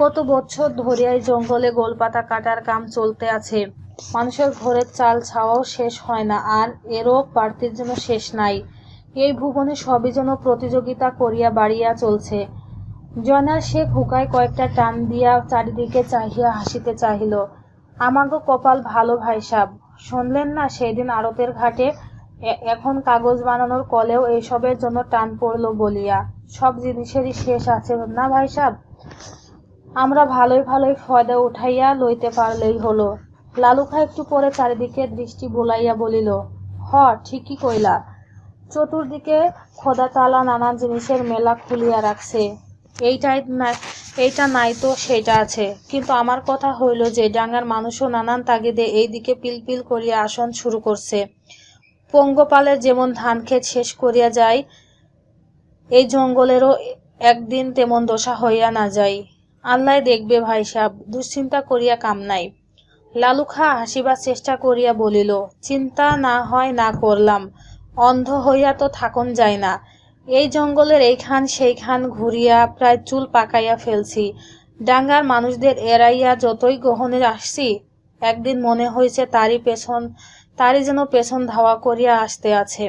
কত বছর ধরিয়াই জঙ্গলে গোলপাতা কাটার কাম চলতে আছে। মানুষের ঘরের চাল ছাওয়াও শেষ হয় না, আর এরও বাড়তির জন্য শেষ নাই। এই ভুবনে সবই যেন প্রতিযোগিতা করিয়া বাড়িয়া চলছে। জয়নাল শেখ হুকায় কয়েকটা টান দিয়া চারিদিকে চাহিয়া হাসিতে চাহিল। আমাগো কপাল ভালো ভাইসাব, শুনলেন না সেদিন আড়তের ঘাটে এখন কাগজ বানানোর কলেও এইসবের জন্য টান পড়ল বলিয়া। সব জিনিসেরই শেষ আছে না ভাইসাব? আমরা ভালোই ভালোই ফয়দা উঠাইয়া লইতে পারলেই হলো। লালুখা একটু পরে চারিদিকে দৃষ্টি বুলাইয়া বলিল, ঠিকই কইলা। চতুর্দিকে খোদা তালা নানান জিনিসের মেলা খুলিয়া রাখছে। এইটা নাই তো সেইটা আছে, কিন্তু আমার কথা হইল যে ডাঙার মানুষও নানান তাগিদে এই দিকে পিলপিল করিয়া আসন শুরু করছে। পঙ্গপালের যেমন ধান ক্ষেত শেষ করিয়া যায়, এই জঙ্গলেরও একদিন তেমন দশা হইয়া না যায়। আল্লাহ দেখবে ভাইসাব, দুশ্চিন্তা করিয়া কাম নাই। লালুখা হাসিবার চেষ্টা করিয়া বলিল, চিন্তা না হয় না করলাম, অন্ধ হইয়া তো থাকুন যায় না। এই জঙ্গলের এইখান সেইখান ঘুরিয়া প্রায় চুল পাকাইয়া ফেলছি। ডাঙ্গার মানুষদের এড়াইয়া যতই গহনে আসছি, একদিন মনে হয়েছে তারই যেন পেছন ধাওয়া করিয়া আসতে আছে।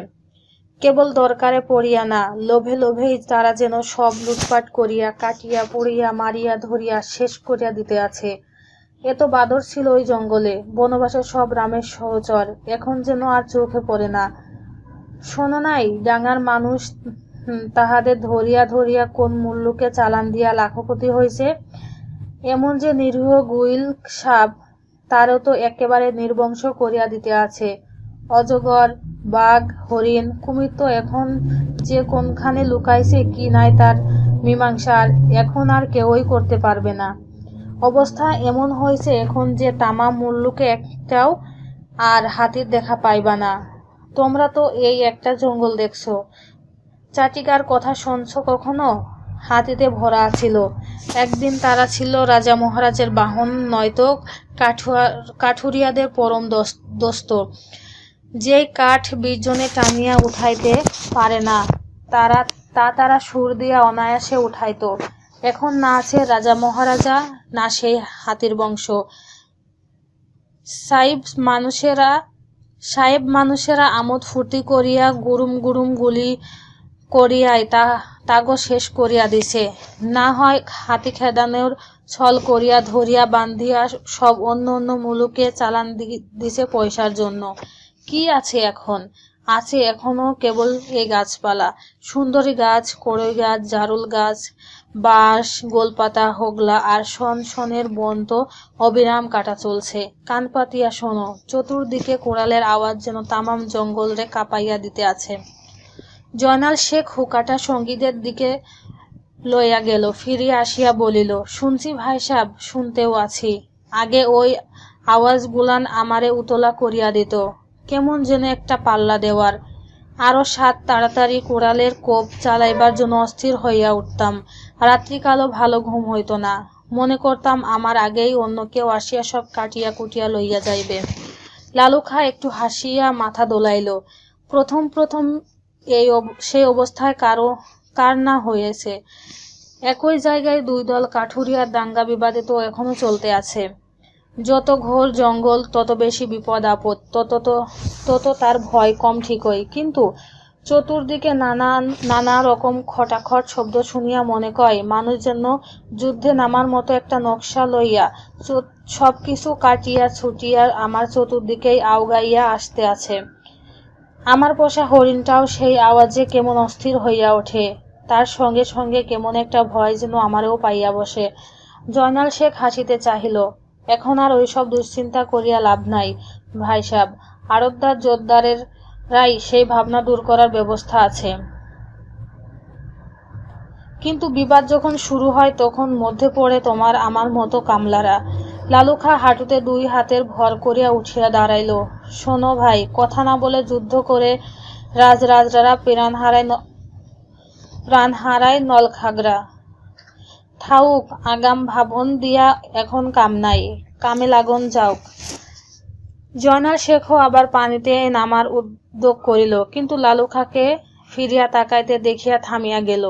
কেবল দরকারে পড়িয়া না, লোভে লোভেই তারা যেন সব লুটপাট করিয়া কাটিয়া পুড়িয়া মারিয়া ধরিয়া শেষ করিয়া দিতে আছে। এত বাদর ছিল ওই জঙ্গলে, বনবাসের সব রামের সহচর, এখন যেন আর চোখে পড়ে না। শোনো নাই, ডাঙার মানুষ তাহাদের ধরিয়া ধরিয়া কোন মুল্লুকে চালান দিয়া লাখপতি হয়েছে। এমন যে নিরীহ গুইল সাপ, তারও তো একেবারে নির্বংশ করিয়া দিতে আছে। অজগর, বাঘ, হরিণ, কুমির তো এখন যে কোনখানে লুকাইছে কি নাই তার মীমাংসা এখন আর কেউই করতে পারবে না। অবস্থা এমন হয়েছে এখন যে তামাম মুল্লুকে একটাও আর হাতির দেখা পাইবা না। তোমরা তো এই একটা জঙ্গল দেখছো, চাটিকার কথা শুনছ কখনো? হাতিতে ভরা ছিল। একদিন তারা ছিল রাজা মহারাজের বাহন, নয়তো কাঠুরিয়াদের পরম দোস্ত। যেই কাঠ 20 জনে টানিয়া উঠাইতে পারে না, তারা সুর দিয়া অনায়াসে উঠাইত। এখন না আছে রাজা মহারাজা, না সেই হাতির বংশ। সাহেব মানুষেরা আমোদ ফুর্তি করিয়া গুরুম গুরুম গুলি করিয়াই তাগো শেষ করিয়া দিছে। না হয় হাতি খেদানোর ছল করিয়া ধরিয়া বান্ধিয়া সব অন্য অন্য মুলুকে চালান দিছে পয়সার জন্য। কি আছে এখন? আছে এখনো কেবল এই গাছপালা, সুন্দরী গাছ, কড়ই গাছ, জারুল গাছ, বাঁশ, গোলপাতা, হোগলা আর শনের বন তো অবিরাম কাটা চলছে। কান পাতিয়া শোনো, চতুর্দিকে কোড়ালের আওয়াজ যেন তামাম জঙ্গলরে কাঁপাইয়া দিতে আছে। জয়নাল শেখ হুকাটা সঙ্গীদের দিকে লইয়া গেল, ফিরিয়া আসিয়া বলিল, শুনছি ভাই সাহেব, শুনতেও আছি। আগে ওই আওয়াজগুলান আমারে উতলা করিয়া দিত, কেমন যেন একটা পাল্লা দেওয়ার। আরো তাড়াতাড়ি কোড়ালের কোপ চালাইবার জন্য অস্থির হইয়া উঠতাম। রাত্রিকালও ভালো ঘুম হইত না। মনে করতাম আমার আগেই অন্য কেউ আসিয়া সব কাটিয়া কুটিয়া লইয়া যাইবে। লালু খা একটু হাসিয়া মাথা দোলাইল। প্রথম সেই অবস্থায় কার না হয়েছে। একই জায়গায় দুই দল কাঠুরিয়ার দাঙ্গা বিবাদে তো এখনো চলতে আছে। যত ঘোর জঙ্গল তত বেশি বিপদ আপদ, তত তার ভয় কম ঠিকই। কিন্তু চতুর্দিকে নানা রকম খটাখট শব্দ শুনিয়া মনে কয় মানুষ যেন যুদ্ধে নামার মতো একটা নকশা লইয়া সবকিছু কাটিয়া ছুটিয়া আমার চতুর্দিকেই আওগাইয়া আসতে আছে। আমার পোষা হরিণটাও সেই আওয়াজে কেমন অস্থির হইয়া ওঠে। তার সঙ্গে সঙ্গে কেমন একটা ভয় যেন আমারও পাইয়া বসে। জয়নাল শেখ হাসিতে চাহিল। এখন আর ওইসব দুশ্চিন্তা করিয়া লাভ নাই ভাই সাহেব, আড়তদার জোরদারেরাই সেই ভাবনা দূর করার ব্যবস্থা আছে। কিন্তু বিবাদ যখন শুরু হয় তখন মধ্যে পড়ে তোমার আমার মতো কামলারা। লালু খা হাঁটুতে 2 হাতের ভর করিয়া উঠিয়া দাঁড়াইল। শোনো ভাই, কথা না বলে যুদ্ধ করে রাজরাজরা প্রাণ হারায় নলখাগড়া। থাউক আগাম ভাবন দিয়া, এখন কাম নাই, কামে লাগন যাওক। জয়নাল শেখও আবার পানিতে নামার উদ্যোগ করিল, কিন্তু লালু খাকে ফিরিয়া তাকাইতে দেখিয়া থামিয়া গেল।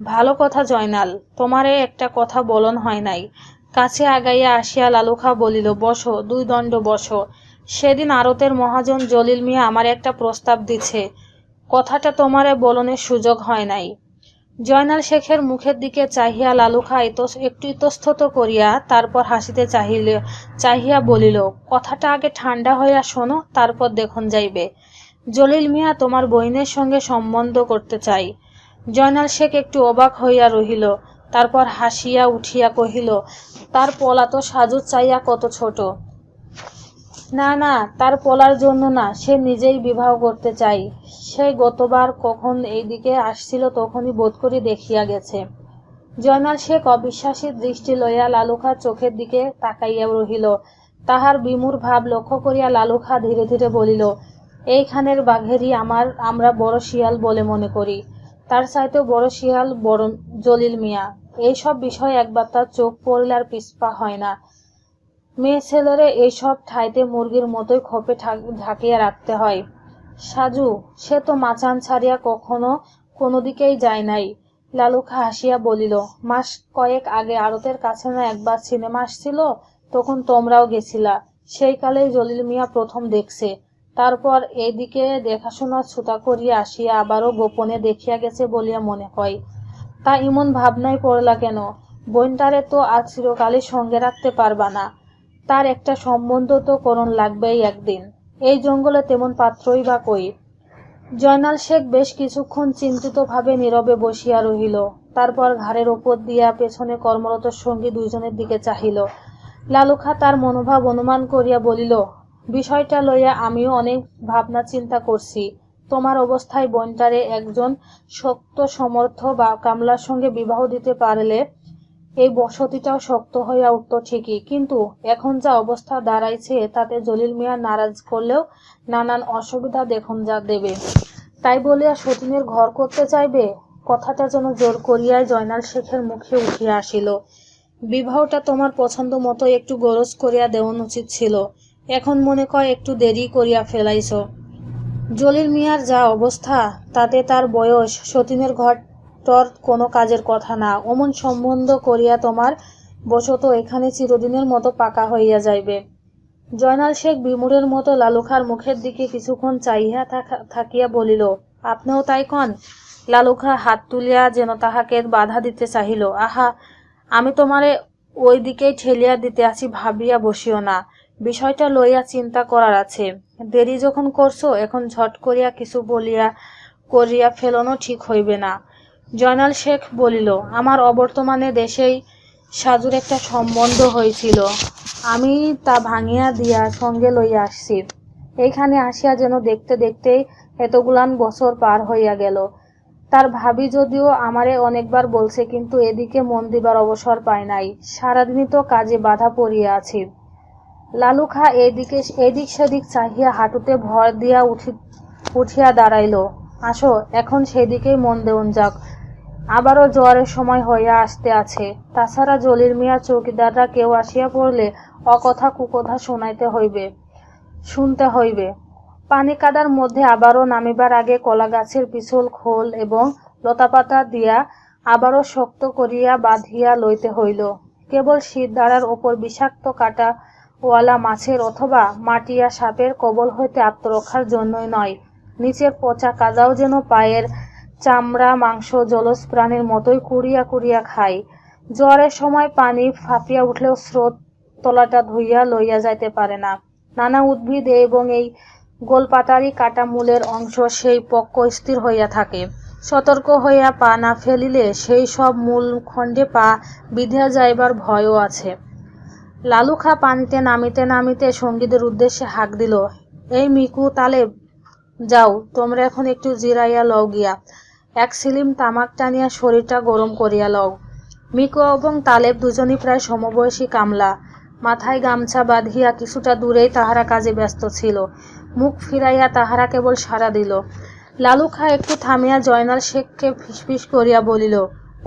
ভালো কথা জয়নাল, তোমারে একটা কথা বলন হয় নাই। কাছে আগাইয়া আসিয়া লালু খা বলিল, বসো, 2 দণ্ড বসো। সেদিন আড়তের মহাজন জলিল মিয়া আমার একটা প্রস্তাব দিছে, কথাটা তোমারে বলনের সুযোগ হয় নাই। জয়নাল শেখের মুখের দিকে চাহিয়া লালু খা একটু ইতস্তত করিয়া তারপর হাসিতে চাহিয়া বলিল, কথাটা আগে ঠান্ডা হইয়া শোনো, তারপর দেখুন যাইবে। জলিল মিয়া তোমার বইনের সঙ্গে সম্বন্ধ করতে চাই। জয়নাল শেখ একটু অবাক হইয়া রহিল, তারপর হাসিয়া উঠিয়া কহিল, তার পলা তো সাজু চাইয়া কত ছোট। না না, তার পলার জন্য না, সে নিজেই বিবাহ করতে চাই। সে গতবার কখন এইদিকে আসছিল তখনই বোধ করি দেখিয়া গেছে। জয়নাল শেখ অবিশ্বাসী দৃষ্টি লইয়া লালু খার চোখের দিকে তাকাইয়া রহিল। তাহার বিমূঢ় ভাব লক্ষ্য করিয়া লালু খা ধীরে ধীরে বলিল, এইখানের বাঘেরই আমরা বড় শিয়াল বলে মনে করি। তার চাইতেও বড় শিয়াল বড় জলিল মিয়া। এইসব বিষয় একবার তার চোখ পড়লে আর পিছপা হয় না। মেয়ে ছেলেরে এইসব ঠাইতে মুরগির মতোই খোপে ঢাকিয়া রাখতে হয়। সাজু, সে তো মাচান ছাড়িয়া কখনো কোনো দিকেই যায় নাই। লালু খা হাসিয়া বলিল, মাস কয়েক আগে আড়তের কাছে না একবার সিনেমা আসছিল, তখন তোমরাও গেছিলা। সেই কালেই জলিল মিয়া প্রথম দেখছে। তারপর এইদিকে দেখাশোনা ছুতা করিয়া আসিয়া আবারও গোপনে দেখিয়া গেছে বলিয়া মনে হয়। তা এমন ভাবনায় পড়লা কেন? বোনটারে তো আজ চিরকালই সঙ্গে রাখতে পারবা না। তার একটা সম্বন্ধ তো করণ লাগবেই একদিন। এই জঙ্গলে তেমন পাত্রই বা কই। জয়নাল শেখ বেশ কিছুক্ষণ চিন্তিতভাবে নীরবে বসিয়া রহিল। তারপর ঘাড়ের ওপর দিয়া পেছনে কর্মরত সঙ্গী 2 জনের দিকে চাহিল। লালু খা তার মনোভাব অনুমান করিয়া বলিল, বিষয়টা লইয়া আমিও অনেক ভাবনা চিন্তা করছি। তোমার অবস্থায় বোনটারে একজন শক্ত সমর্থ বা কামলার সঙ্গে বিবাহ দিতে পারলে এই বসতিটাও শক্ত হইয়া উঠত ঠিকই, কিন্তু এখন যা অবস্থা দাঁড়াইছে তাতে জলিল মিয়া নারাজ করলেও নানান অসুবিধা দেখুন যা দেবে। তাই বলিয়া সতীনের ঘর করতে চাইবে? কথাটা যেন জোর করিয়াই জয়নাল শেখের মুখে উঠিয়া আসিল। বিবাহটা তোমার পছন্দ মতো একটু গরজ করিয়া দেওয়ান উচিত ছিল, এখন মনে কয় একটু দেরি করিয়া ফেলাইছ। জলিল মিয়ার যা অবস্থা, তাতে তার বয়স, সতীনের ঘরটর কোনো কাজের কথা না। অমন সম্বন্ধ করিয়া তোমার বশত এখানে চিরদিনের মতো পাকা হইয়া যাইবে। জয়নাল শেখ বিমূঢ়ের মতো লালুখার মুখের দিকে কিছুক্ষণ চাহিয়া থাকিয়া বলিল, আপনিও তাই কন? লালুখা হাত তুলিয়া যেন তাহাকে বাধা দিতে চাহিল। আহা, আমি তোমারে ওই দিকেই ঠেলিয়া দিতে আছি ভাবিয়া বসিও না। বিষয়টা লইয়া চিন্তা করার আছে। দেরি যখন করছো, এখন ঝট করিয়া কিছু বলিয়া করিয়া ফেলনো ঠিক হইবে না। জয়নাল শেখ বলিল, আমার অবর্তমানে দেশেই সাজুর একটা সম্বন্ধ হয়েছিল, আমি তা ভাঙিয়া দিয়া সঙ্গে লইয়া আসছি। এইখানে আসিয়া যেন দেখতে দেখতেই এতগুলান বছর পার হইয়া গেল। তার ভাবি যদিও আমারে অনেকবার বলছে, কিন্তু এদিকে মন দিবার অবসর পাই নাই। সারাদিনই তো কাজে বাধা পড়িয়া আছি। লালুখা এদিক সেদিক চাহিয়া হাঁটুতে ভর দিয়া উঠিয়া দাঁড়াইল। আসো, এখন সেদিকেই মন দেউন যাক। আবারও জোয়ারের সময় হইয়া আসতে আছে। তাছাড়া জলিল মিয়া চৌকিদাররা কেউ আসিয়া পড়লে অকথা কুকথা শুনতে হইবে। পানি কাদার মধ্যে আবারও নামিবার আগে কলা গাছের পিছল খোল এবং লতাপাতা দিয়া আবারও শক্ত করিয়া বাঁধিয়া লইতে হইল। কেবল শীত দাঁড়ার ওপর বিষাক্ত কাঁটাওয়ালা মাছের অথবা মাটিয়া সাপের কবল হইতে আত্মরক্ষার জন্যই নয়, নিচের পচা কাদাও যেন পায়ের চামড়া মাংস জলজ প্রাণীর মতোই কুড়িয়া কুড়িয়া খায়। জ্বরের সময় পানি ফাঁপিয়া উঠলেও স্রোত তলাটা ধুইয়া লইয়া যাইতে পারে না। নানা উদ্ভিদ এবং এই গোলপাতারি কাটা মূলের অংশ সেই পক্ক স্থির হইয়া থাকে। সতর্ক হইয়া পা না ফেলিলে সেই সব মূল খণ্ডে পা বিঁধিয়া যাইবার ভয়ও আছে। লালুখা পানিতে নামিতে নামিতে সঙ্গীদের উদ্দেশ্যে হাঁক দিল, এই মিকু, তালেব, যাও, তোমরা এখন একটু জিরাইয়া লও গিয়া। এক সিলিম তামাক টানিয়া শরীরটা গরম করিয়া লও। মিকু এবং তালেব দুজনই প্রায় সমবয়সী কামলা। মাথায় গামছা বাঁধিয়া কিছুটা দূরেই তাহারা কাজে ব্যস্ত ছিল। মুখ ফিরাইয়া তাহারা কেবল সাড়া দিল। লালুখা একটু থামিয়া জয়নাল শেখকে ফিসফিস করিয়া বলিল,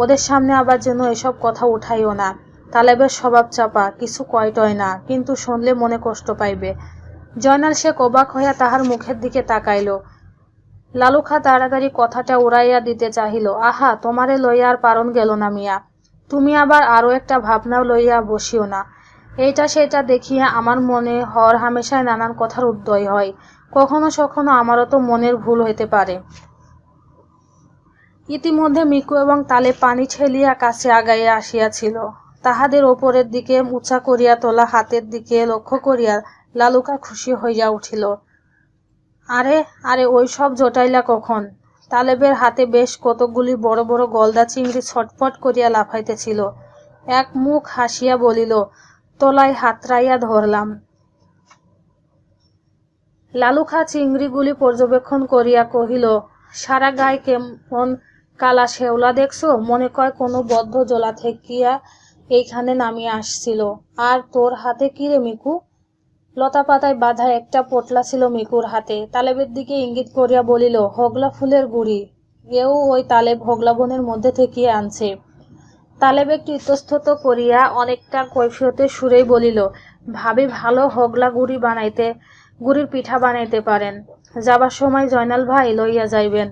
ওদের সামনে আবার যেন এসব কথা উঠাইও না। তালেবের স্বভাব চাপা, কিছু কয়টয় না, কিন্তু শুনলে মনে কষ্ট পাইবে। জয়নাল শেখ অবাক হইয়া তাহার মুখের দিকে তাকাইল। লালুখা তাড়াতাড়ি কথাটা উড়াইয়া দিতে চাহিল, আহা, তোমারে লইয়া আর পারন গেল না মিয়া। তুমি আবার আরো একটা ভাবনা লইয়া বসিও না। এইটা সেটা দেখিয়া আমার মনে হর হামেশায় নানান কথার উদয় হয়। কখনো সখনো আমারও তো মনের ভুল হইতে পারে। ইতিমধ্যে মিকু এবং তালে পানি ঠেলিয়া কাছে আগাইয়া আসিয়াছিল। তাহাদের ওপরের দিকে উঁচা করিয়া তোলা হাতের দিকে লক্ষ্য করিয়া লালুকা খুশি হইয়া উঠিল। আরে আরে, ওই সব জটাইলা কখন? তালেবের হাতে বেশ কতকগুলি বড় বড় গলদা চিংড়ি ছটফট করিয়া লাফাইতেছিল। এক মুখ হাসিয়া বলিল, তলায় হাতড়াইয়া ধরলাম। লালুখা চিংড়িগুলি পর্যবেক্ষণ করিয়া কহিল, সারা গায়ে কেমন কালা শেওলা দেখছো? মনে কয় কোনো বদ্ধ জলা থেকিয়া এইখানে নামিয়ে আসছিল। আর তোর হাতে কি রে মিকু? লতা পাতায় বাঁধা একটা পোটলা ছিল মিকুর হাতে। তালেবের দিকে ইঙ্গিত করিয়া বলিল, হোগলা ফুলের গুড়ি। এও ওই তালেব হোগলা বনের মধ্যে থেকে আনছে। তালেব একটু ইতস্তত করিয়া অনেকটা কৈফিয়তের সুরেই বলিল, ভাবি ভালো হোগলা গুড়ির পিঠা বানাইতে পারেন। যাবার সময় জয়নাল ভাই লইয়া যাইবেন।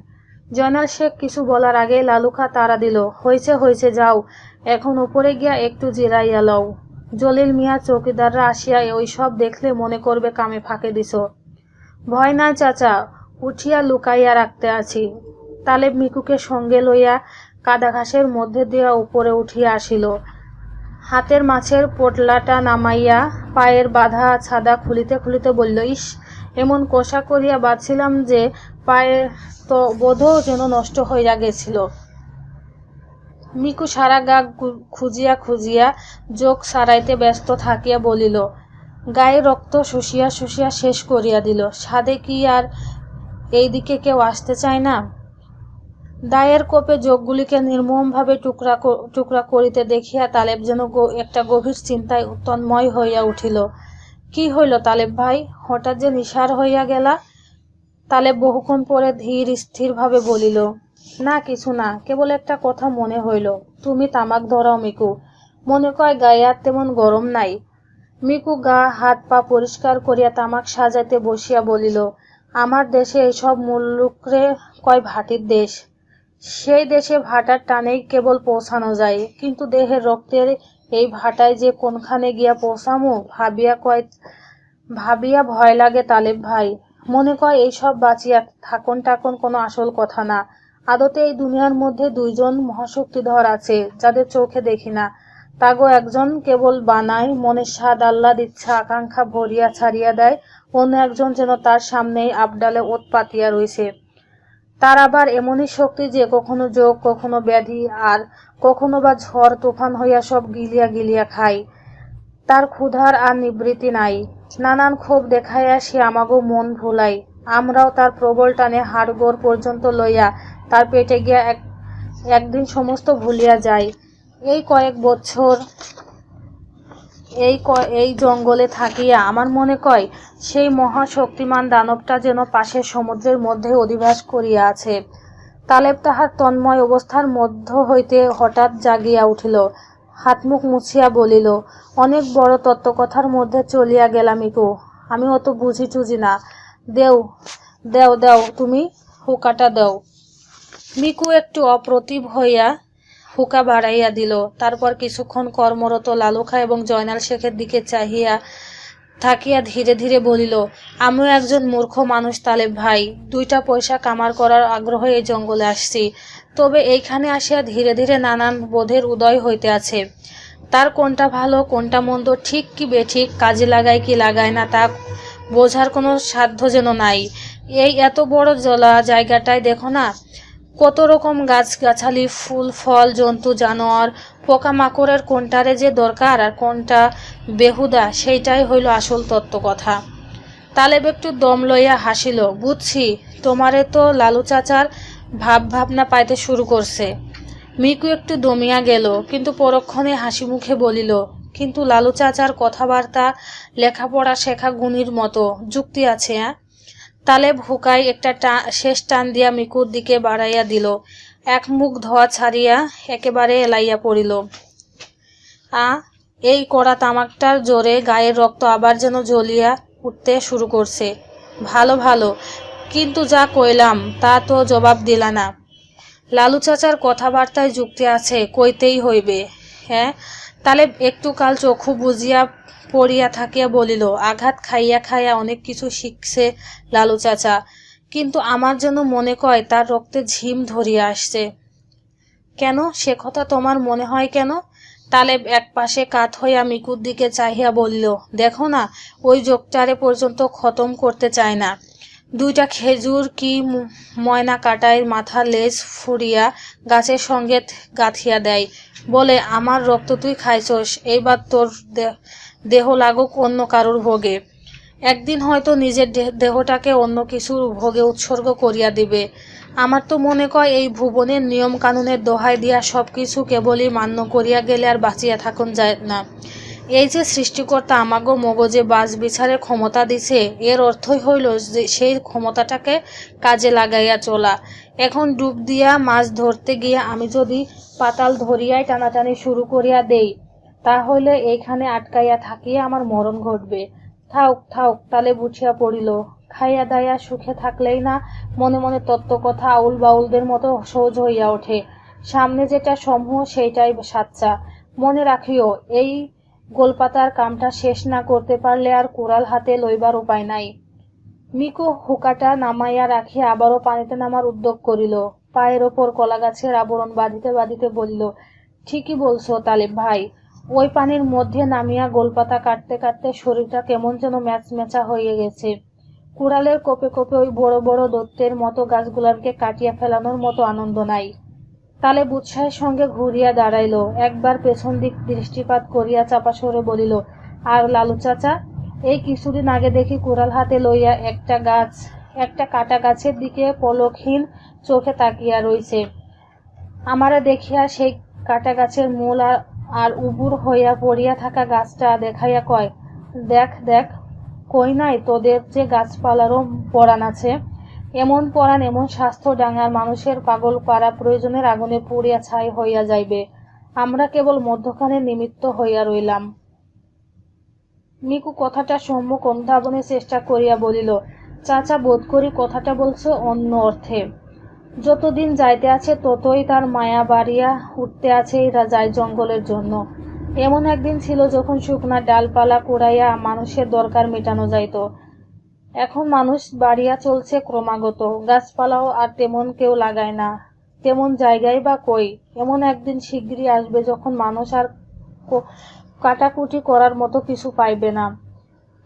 জয়নাল শেখ কিছু বলার আগে লালুখা তাড়া দিল, হইছে হইছে, যাও, এখন উপরে গিয়া একটু জিরাইয়া লও। জলিল মিয়া চৌকিদাররা আসিয়া ওই সব দেখলে মনে করবে কামে ফাঁকে দিছ। ভয় নাই চাচা, উঠিয়া লুকাইয়া রাখতে আছি। তালেব মিকুকে সঙ্গে লইয়া কাদা ঘাসের মধ্যে দিয়া উপরে উঠিয়া আসিল। হাতের মাছের পোটলাটা নামাইয়া পায়ের বাঁধা ছাদা খুলিতে খুলিতে বলল, ইস, এমন কষা করিয়া বাঁধছিলাম যে পায়ের তো বোধও যেন নষ্ট হইয়া গেছিল। মিকু সারা গা খুঁজিয়া খুঁজিয়া যোগ সারাইতে ব্যস্ত থাকিয়া বলিল, গায়ে রক্ত শুষিয়া শুষিয়া শেষ করিয়া দিল। সাধে কি আর এইদিকে কেউ আসতে চায় না? দায়ের কোপে যোগগুলিকে নির্মমভাবে টুকরা করিতে দেখিয়া তালেব যেন একটা গভীর চিন্তায় তন্ময় হইয়া উঠিল। কি হইল তালেব ভাই, হঠাৎ যে নিসার হইয়া গেলা? তালেব বহুক্ষণ পরে ধীর স্থিরভাবে বলিল, না কিছু না, কেবল একটা কথা মনে হইল। তুমি তামাক ধরাও মিকু, মনে কয় গায়ে আর তেমন গরম নাই। মিকু গা হাত পা পরিষ্কার করিয়া তামাক সাজাইতে বসিয়া বলিল, আমার দেশে এইসব মুল্লুকরে কয় ভাটির দেশ। সেই দেশে ভাটার টানেই কেবল পৌঁছানো যায়, কিন্তু দেহের রক্তের এই ভাটায় যে কোনখানে গিয়া পৌঁছামু ভাবিয়া ভয় লাগে তালেব ভাই। মনে কয় এইসব বাঁচিয়া থাকুন টাকুন কোনো আসল কথা না। আদতে এই দুনিয়ার মধ্যে দুইজন মহাশক্তিধর আছে, যাদের চোখে দেখি না। তাগো একজন কেবল বানায়, মনের স্বাদ আহ্লাদ ইচ্ছা আকাঙ্ক্ষা ভরিয়া ছাড়িয়া দেয়, অন্য একজন যেন তার সামনেই আবডালে ওত পাতিয়া রইছে। তার আবার এমনই শক্তি যে কখনো যোগ, কখনো ব্যাধি, আর কখনো বা ঝড় তুফান হইয়া সব গিলিয়া গিলিয়া খায়। তার ক্ষুধার আর নিবৃত্তি নাই। নানান ক্ষোভ দেখাইয়া সে আমাগো মন ভুলাই। আমরাও তার প্রবল টানে হাড়গোড় পর্যন্ত লইয়া তার পেটে গিয়া একদিন সমস্ত ভুলিয়া যাই। এই কয়েক বছর এই জঙ্গলে থাকিয়া আমার মনে কয় সেই মহাশক্তিমান দানবটা যেন পাশের সমুদ্রের মধ্যে অধিবাস করিয়া আছে। তালেব তাহার তন্ময় অবস্থার মধ্য হইতে হঠাৎ জাগিয়া উঠিল, হাতমুখ মুছিয়া বলিল, অনেক বড় তত্ত্বকথার মধ্যে চলিয়া গেলাম মিকু, আমি অত বুঝি টুঝি না। দেও দেও দেও তুমি হুকাটা দেও। মিকু একটু অপ্রতিভ হইয়া হুকা বাড়াইয়া দিল। তারপর কিছুক্ষণ কর্মরত লালুখা এবং জয়নাল শেখের দিকে চাহিয়া থাকিয়া ধীরে ধীরে বলিল, আমিও একজন মূর্খ মানুষ তালেব ভাই, 2টা পয়সা কামার করার আগ্রহে এই জঙ্গলে আসছি। তবে এইখানে আসিয়া ধীরে ধীরে নানান বোধের উদয় হইতে আছে। তার কোনটা ভালো কোনটা মন্দ, ঠিক কি বেঠিক, কাজে লাগায় কি লাগায় না, তা বোঝার কোনো সাধ্য যেন নাই। এই এত বড় জলা জায়গাটায় দেখো না, কত রকম গাছগাছালি, ফুল ফল, জন্তু জানোয়ার, পোকামাকড়ের কোনটারে যে দরকার আর কোনটা বেহুদা, সেইটাই হইল আসল তত্ত্বকথা। তালেব একটু দম লইয়া হাসিল, বুঝছি, তোমারে তো লালু চাচার ভাবনা পাইতে শুরু করছে। মিকু একটু দমিয়া গেল, কিন্তু পরক্ষণে হাসি মুখে বলিল, কিন্তু লালু চাচার কথাবার্তা লেখাপড়া শেখা গুণীর মতো, যুক্তি আছে। তালেব হুকায় একটা শেষ টান দিয়া মিকুর দিকে বাড়াইয়া দিল, এক মুখ ধোয়া ছাড়িয়া একেবারে এলাইয়া পড়িল। এই কড়া তামাকটার জোরে গায়ের রক্ত আবার যেন জ্বলিয়া উঠতে শুরু করছে। ভালো ভালো, কিন্তু যা কইলাম তা তো জবাব দিলা না। লালু চাচার কথাবার্তায় যুক্তি আছে, কইতেই হইবে। হ্যাঁ? তালেব একটু কাল চক্ষু বুঝিয়া পড়িয়া থাকিয়া বলিল, আঘাত খাইয়া খাইয়া অনেক কিছু শিখছে লালু চাচা, কিন্তু আমার যেন মনে কয় তার রক্তে ঝিম ধরিয়া আসছে। কেন, সে কথা তোমার মনে হয় কেন? তালেব এক পাশে কাত হইয়া মিকুর দিকে চাহিয়া বলিল, দেখো না, ওই যোগটারে পর্যন্ত খতম করতে চায় না। 2টা খেজুর কি ময়না কাটায় মাথা লেজ ফুরিয়া গাছের সঙ্গে গাঁথিয়া দেয়, বলে, আমার রক্ত তুই খাইছস, এইবার তোর দেহ লাগুক অন্য কারুর ভোগে। একদিন হয়তো নিজের দেহটাকে অন্য কিছুর ভোগে উৎসর্গ করিয়া দিবে। আমার তো মনে কয় এই ভুবনের নিয়ম কানুনের দোহাই দিয়া সব কিছু কেবলই মান্য করিয়া গেলে আর বাঁচিয়া থাকুন যায় না। এই যে সৃষ্টিকর্তা আমাগো মগজে বাজ বিচারের ক্ষমতা দিছে, এর অর্থই হইল যে সেই ক্ষমতাটাকে কাজে লাগাইয়া চলা। এখন ডুব দিয়া মাছ ধরতে গিয়া আমি যদি পাতাল ধরিয়াই টানাটানি শুরু করিয়া দেই, তাহলে এইখানে আটকাইয়া থাকিয়া আমার মরণ ঘটবে। থাউক থাউক, তালে বুঝিয়া পড়িল, খাইয়া দাইয়া সুখে থাকলেই না মনে মনে তত্ত্বকথা আউল বাউলদের মতো সহজ হইয়া ওঠে। সামনে যেটা সমূহ সেইটাই সাচ্চা। মনে রাখিও, এই গোলপাতার কামটা শেষ না করতে পারলে আর কুড়াল হাতে লইবার উপায় নাই। মিকু হুকাটা নামাইয়া রাখিয়া আবারও পানিতে নামার উদ্যোগ করিল। পায়ের ওপর কলা গাছের আবরণ বাঁধিতে বাঁধিতে বলিল, ঠিকই বলছো তালেব ভাই। ওই পানির মধ্যে নামিয়া গোলপাতা কাটতে কাটতে শরীরটা কেমন যেন ম্যাচমেচা হয়ে গেছে। কুড়ালের কোপে কোপে ওই বড় বড় দৈত্যের মতো গাছগুলাকে কাটিয়া ফেলানোর মতো আনন্দ নাই। তালেব উৎসাহের সঙ্গে ঘুরিয়া দাঁড়াইল, একবার পেছন দিক দৃষ্টিপাত করিয়া চাপা সরে বলিল, আর লালু চাচা, এই কিছুদিন আগে দেখি কুড়াল হাতে লইয়া একটা কাটা গাছের দিকে পলকহীন চোখে তাকিয়া রইছে। আমারে দেখিয়া সেই কাটা গাছের মূল আর উবুর হইয়া পড়িয়া থাকা গাছটা দেখাইয়া কয়, দেখ দেখ, কই নাই তোদের যে গাছপালারও পরাণ আছে। এমন পরাণ এমন স্বাস্থ্য ডাঙার মানুষের পাগল পাড়া প্রয়োজনের আগুনে পুড়িয়া ছাই হইয়া যাইবে, আমরা কেবল মধ্যখানে নিমিত্ত হইয়া রইলাম। মিকু কথাটা সম্মুখ অনুধাবনের চেষ্টা করিয়া বলিল, চাচা বোধ করি কথাটা বলছো অন্য অর্থে। যতদিন যাইতে আছে ততই তার মায়া বাড়িয়া উঠতে আছে এরা যায় জঙ্গলের জন্য। এমন একদিন ছিল যখন শুকনা ডালপালা কুড়াইয়া মানুষের দরকার মেটানো যাইত। এখন মানুষ বাড়িয়া চলছে ক্রমাগত, গাছপালাও আর তেমন কেউ লাগায় না, তেমন জায়গায় বা কই। এমন একদিন শিগগিরই আসবে যখন মানুষ আর কাটাকুটি করার মতো কিছু পাইবে না।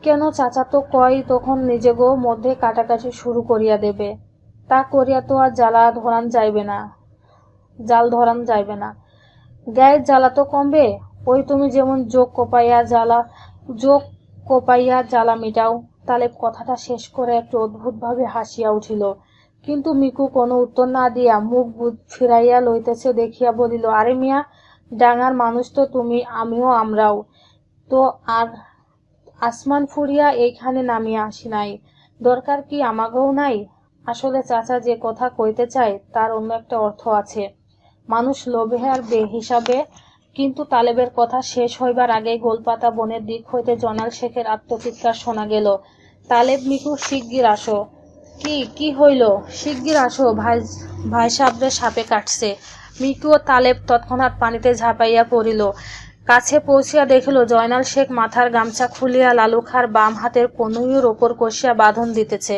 কেন চাচা তো কয় তখন নিজেগো মধ্যে কাটাকাটি শুরু করিয়া দেবে, তা করিয়া তো আর জাল ধরান যাইবে না। গায়ের জ্বালা তো কমবে। ওই তুমি যেমন যোগ কোপাইয়া জ্বালা মিটাও। তালেব কথাটা শেষ করে একটু অদ্ভুতভাবে হাসিয়া উঠিল, কিন্তু মিকু কোনো উত্তর না দিয়া মুখ ফিরাইয়া লইতেছে দেখিয়া বলিল, আরে মিয়া, ডাঙার মানুষ তো তুমি, আমিও, আমরাও তো আর আসমান ফুরিয়া এইখানে নামিয়া আসি নাই। দরকার কি আমাগেও নাই? আসলে চাচা যে কথা কইতে চায় তার অন্য একটা অর্থ আছে। মানুষ লোভে আর বেহিসাবে। কিন্তু তালেবের কথা শেষ হইবার আগেই গোলপাতা বনের দিক হইতে জয়নাল শেখের আত্মচিৎকার শোনা গেল, তালেব, মিকু, শিগগির আসো। কি হইল? শিগগির আসো, ভাই সাবরে সাপে কাটছে। মিকু ও তালেব তৎক্ষণাৎ পানিতে ঝাঁপাইয়া পড়িল। কাছে পৌঁছিয়া দেখিল জয়নাল শেখ মাথার গামছা খুলিয়া লালুখার বাম হাতের কনুইয়ের ওপর কষিয়া বাঁধন দিতেছে।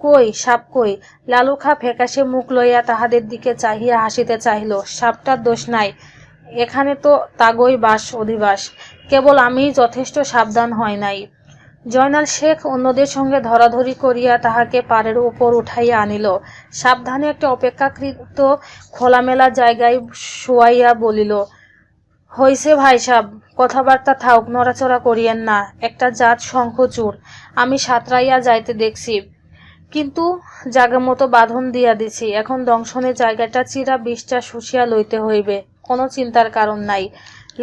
কই সাপ কই? লালুখা ফ্যাকাশে মুখ লইয়া তাহাদের দিকে চাহিয়া হাসিতে চাহিল। সাপটার দোষ নাই, এখানে তো তাগই অধিবাস, কেবল আমিই যথেষ্ট সাবধান হয় নাই। জয়নাল শেখ অন্যদের সঙ্গে ধরাধরি করিয়া তাহাকে পাড়ের উপর উঠাইয়া আনিল। সাবধানে একটা অপেক্ষাকৃত খোলামেলা জায়গায় শোয়াইয়া বলিল, হইছে ভাই সাব, কথাবার্তা থাউক, নড়াচড়া করিয়েন না। একটা জাত শঙ্খচূড় আমি সাঁতরাইয়া যাইতে দেখছি, কিন্তু জাগা মতো বাঁধন দিয়া দিছি। এখন দংশনের জায়গাটা চিরা বিষটা শুষিয়া লইতে হইবে, কোনো চিন্তার কারণ নাই।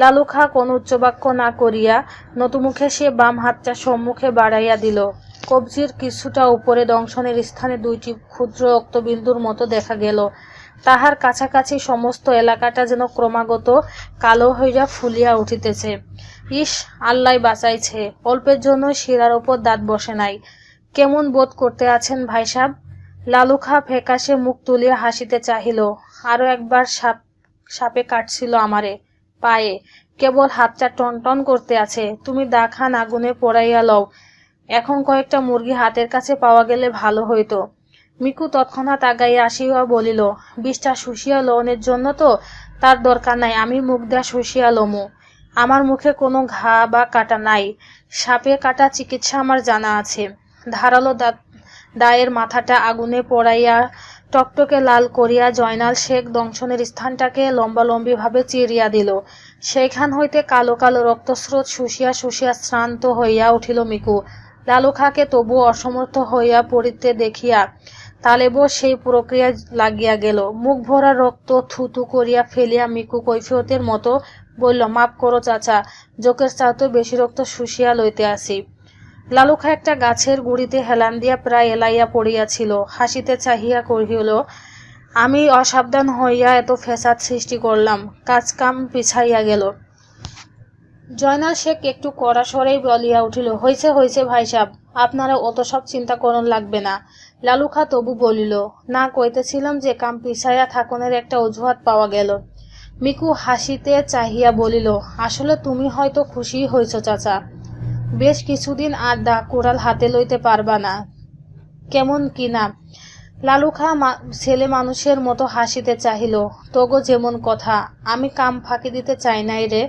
লালুখা কোনো উচ্চবাক্য না করিয়া নতুমুখে সে বাম হাতটা সম্মুখে বাড়াইয়া দিল। কবজির কিছুটা উপরে দংশনের স্থানে দুইটি ক্ষুদ্র রক্তবিন্দুর মতো দেখা গেল। তাহার কাছাকাছি সমস্ত এলাকাটা যেন ক্রমাগত কালো হইয়া ফুলিয়া উঠিতেছে। ইস, আল্লাহ বাঁচাইছে, অল্পের জন্য শিরার ওপর দাঁত বসে নাই। কেমন বোধ করতে আছেন ভাই সাব? লালুখা ফ্যাকাশে মুখ তুলিয়া হাসিতে চাহিল। আরো একবার সাপে কাটছিল আমারে পায়ে, কেবল হাতটা টনটন করতে আছে। তুমি দা খান আগুনে পোড়াইয়া লও। এখন কয়েকটা মুরগি হাতের কাছে পাওয়া গেলে ভালো হইতো। মিকু তৎক্ষণাৎ আগাইয়া আসিয়া বলিল, বিষটা শুষিয়া লওনের জন্য তো তার দরকার নাই, আমি মুখ দেয়া শুষিয়া লমু। আমার মুখে কোনো ঘা বা কাটা নাই। সাপে কাটা চিকিৎসা আমার জানা আছে। ধারালো দায়ের মাথাটা আগুনে পোড়াইয়া টকটকে লাল করিয়া জয়নাল শেখ দংশনের স্থানটাকে লম্বালম্বিভাবে চিরিয়া দিল। সেইখান হইতে কালো কালো রক্তস্রোত শুষিয়া শুষিয়া শ্রান্ত হইয়া উঠিল মিকু। লালুখাকে তবু অসমর্থ হইয়া পড়িতে দেখিয়া তালেবও সেই প্রক্রিয়ায় লাগিয়া গেল। মুখ ভরা রক্ত থুতু করিয়া ফেলিয়া মিকু কৈফিয়তের মতো বলল, মাপ করো চাচা, জোকের চাইতে বেশি রক্ত শুষিয়া লইতে আসি। লালুখা একটা গাছের গুড়িতে হেলান দিয়া প্রায় এলাইয়া পড়িয়াছিল। হাসিতে চাহিয়া কহিল, আমি অসাবধান হইয়া এত ফ্যাসাদ সৃষ্টি করলাম, কাজ কাম পিছাইয়া গেল। জয়নাল শেখ একটু কড়া স্বরেই বলিয়া উঠিল, হইছে হইছে ভাই সাব, আপনারা অত সব চিন্তা করন লাগবে না। লালুখা তবু বলিল, না, কইতেছিলাম যে কাম পিছাইয়া থাকনের একটা অজুহাত পাওয়া গেল। মিকু হাসিতে চাহিয়া বলিল, আসলে তুমি হয়তো খুশি হইছ চাচা, বেশ কিছুদিন আর দা কুড়াল হাতে লইতে পারবা না, কেমন কি না? লালুখা ছেলে মানুষের মতো হাসিতে চাহিল। তোগো যেমন কথা, আমি কাম ফাঁকি দিতে চাই নাই রে,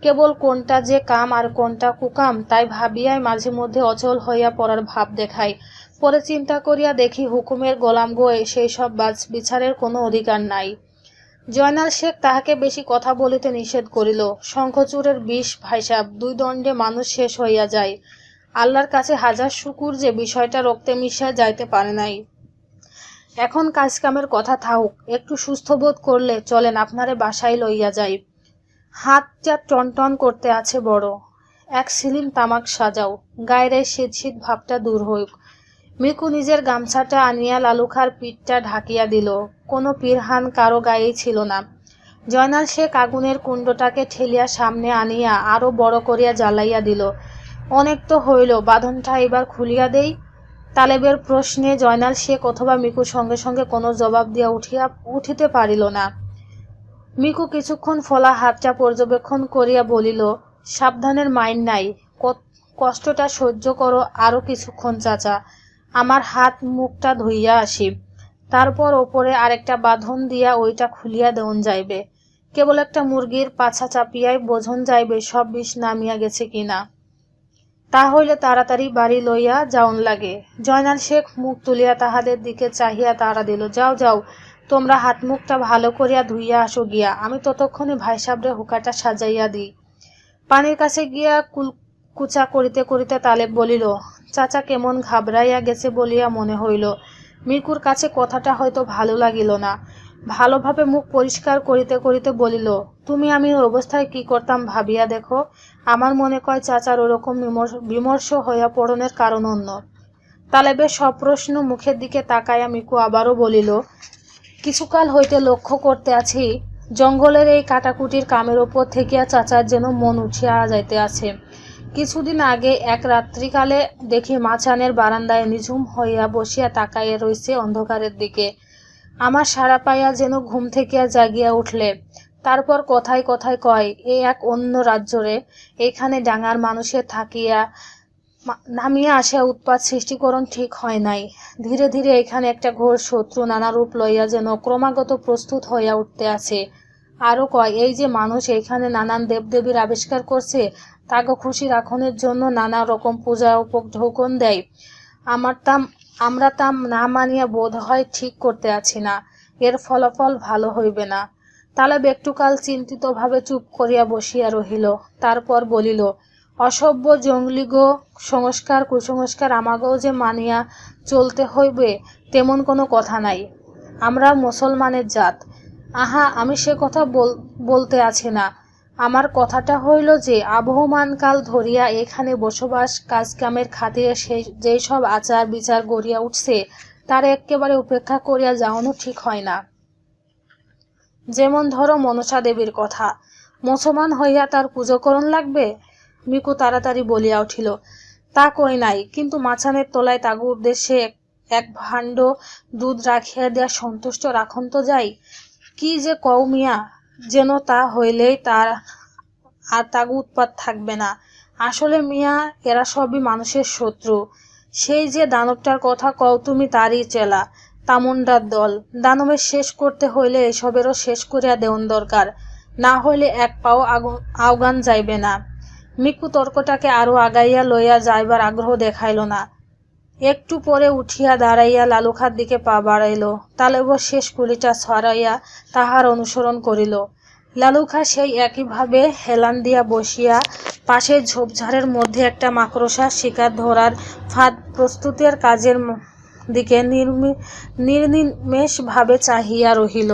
কেবল কোনটা যে কাম আর কোনটা কুকাম তাই ভাবিয়াই মাঝে মধ্যে অচল হইয়া পড়ার ভাব দেখাই। পরে চিন্তা করিয়া দেখি হুকুমের গোলাম গো, সেই সব বিচারের কোনো অধিকার নাই। জয়নাল শেখ তাহাকে বেশি কথা বলিতে নিষেধ করিল। শঙ্খচূড়ের বিষ ভাই সাহেব, 2 দণ্ডে মানুষ শেষ হইয়া যায়। আল্লাহর কাছে হাজার শুকুর যে বিষয়টা রক্তে মিশিয়া যাইতে পারে নাই। এখন কাজকামের কথা থাকুক, একটু সুস্থ বোধ করলে চলেন আপনারে বাসায় লইয়া যাই। হাতটা টনটন করতে আছে বড়। 1 সিলিম তামাক সাজাও, গায়ের এই শীত শীত ভাবটা দূর হইক। মিকু নিজের গামছাটা আনিয়া লালুখার পিঠটা ঢাকিয়া দিল। কোনো পিরহান কারো গায়েই ছিল না। জয়নাল শেখ আগুনের কুণ্ডটাকে ঠেলিয়া সামনে আনিয়া আরো বড় করিয়া জ্বালাইয়া দিল। অনেক তো হইল, বাঁধনটা এবার খুলিয়া দেই। তালেবের প্রশ্নে জয়নাল শেখ অথবা মিকুর সঙ্গে সঙ্গে কোনো জবাব দিয়া উঠিতে পারিল না। মিকু কিছুক্ষণ ফোলা হাতটা পর্যবেক্ষণ করিয়া বলিল, সাবধানের মাইন নাই, কষ্টটা সহ্য করো আরো কিছুক্ষণ চাচা, আমার হাত মুখটা ধুইয়া আসি, তারপর ওপরে আরেকটা বাঁধন দিয়া ওইটা খুলিয়া দেওন যাইবে। কেবল একটা মুরগির পাছা চাপিয়াই বোঝন যাইবে সব বিষ নামিয়া গেছে কিনা। তা হইলে তাড়াতাড়ি বাড়ি লইয়া যাওন লাগে। জয়নাল শেখ মুখ তুলিয়া তাহাদের দিকে চাহিয়া তাড়া দিল, যাও যাও, তোমরা হাত মুখটা ভালো করিয়া ধুইয়া আসো গিয়া, আমি ততক্ষণে ভাই সাবরে হুকাটা সাজাইয়া দিই। পানির কাছে গিয়া কুচা করিতে করিতে তালেব বলিল, চাচা কেমন ঘাবড়াইয়া গেছে বলিয়া মনে হইল। মিকুর কাছে কথাটা হয়তো ভালো লাগিল না। ভালোভাবে মুখ পরিষ্কার করিতে করিতে বলিল, তুমি আমি অবস্থায় কি করতাম ভাবিয়া দেখো। আমার মনে কয় চাচার ওরকম বিমর্ষ হইয়া পড়নের কারণ অন্য। তালেবের সপ্রশ্ন মুখের দিকে তাকাইয়া মিকু আবারও বলিল, কিছুকাল হইতে লক্ষ্য করতে আছি, জঙ্গলের এই কাটাকুটির কামের ওপর থেকিয়া চাচার যেন মন উঠিয়া যাইতে আছে। কিছুদিন আগে এক রাত্রিকালে দেখি মাচানের বারান্দায় নিঝুম হইয়া বসিয়া তাকাইয়া রইছে অন্ধকারের দিকে। আমার সারা পাইয়া যেন ঘুম থেকিয়া জাগিয়া উঠলে। তারপর কথায় কথায় কয়, এ এক অন্য রাজ্যরে, এখানে ডাঙার মানুষের থাকিয়া নামিয়া আসিয়া উৎপাত সৃষ্টিকরণ ঠিক হয় নাই। ধীরে ধীরে এখানে একটা ঘোর শত্রু নানা রূপ লইয়া যেন ক্রমাগত প্রস্তুত হইয়া উঠতে আছে। আরো কয়, এই যে মানুষ এখানে নানান দেবদেবীর আবিষ্কার করছে, তাকে খুশি রাখনের জন্য নানা রকম পূজা উপঢৌকন দেয়। আমরা তা না মানিয়া বোধ হয় ঠিক করতে আছি না, এর ফলাফল ভালো হইবে না। তালেব একটুকাল চিন্তিতভাবে চুপ করিয়া বসিয়া রহিল। তারপর বলিল, অসভ্য জঙ্গলিগো সংস্কার কুসংস্কার আমাকেও যে মানিয়া চলতে হইবে তেমন কোনো কথা নাই। আমরা মুসলমানের জাত। আহা, আমি সে কথা বলতে আছি না। আমার কথাটা হইল যে আবহমানকাল ধরিয়া এখানে বসবাস কাজকামের খাতিরে যেই সব আচার বিচার গড়িয়া উঠছে তার একেবারে উপেক্ষা করিয়া যাওয়ানো ঠিক হয় না। যেমন ধরো মনসা দেবীর কথা, মুসলমান হইয়া তার পুজো করণ লাগবে? মিকু তাড়াতাড়ি বলিয়া উঠিল, তা কই নাই, কিন্তু মাছানের তলায় তাগু উদ্দেশ্যে এক ভাণ্ড দুধ রাখিয়া দেয়া সন্তুষ্ট রাখন তো যাই। কি যে কও মিয়া, যেন তা হইলেই তার আর তাগু উৎপাত থাকবে না। আসলে মিয়া, এরা সবই মানুষের শত্রু। সেই যে দানবটার কথা কও তুমি, তারই চেলা, তামুন্ডার দল। দানবের শেষ করতে হইলে এসবেরও শেষ করিয়া দেওন দরকার, না হইলে এক পাও আওগান যাইবে না। মিকু তর্কটাকে আরো আগাইয়া লইয়া যাইবার আগ্রহ দেখাইল না। একটু পরে উঠিয়া দাঁড়াইয়া লালুখার দিকে পা বাড়াইল। তালেব শেষ কুলিটা ছড়াইয়া তাহার অনুসরণ করিল। লালুখা সেই একইভাবে হেলান দিয়া বসিয়া পাশের ঝোপঝাড়ের মধ্যে একটা মাকড়সার শিকার ধরার ফাঁদ প্রস্তুতের কাজের দিকে নির্নিমেষভাবে চাহিয়া রহিল।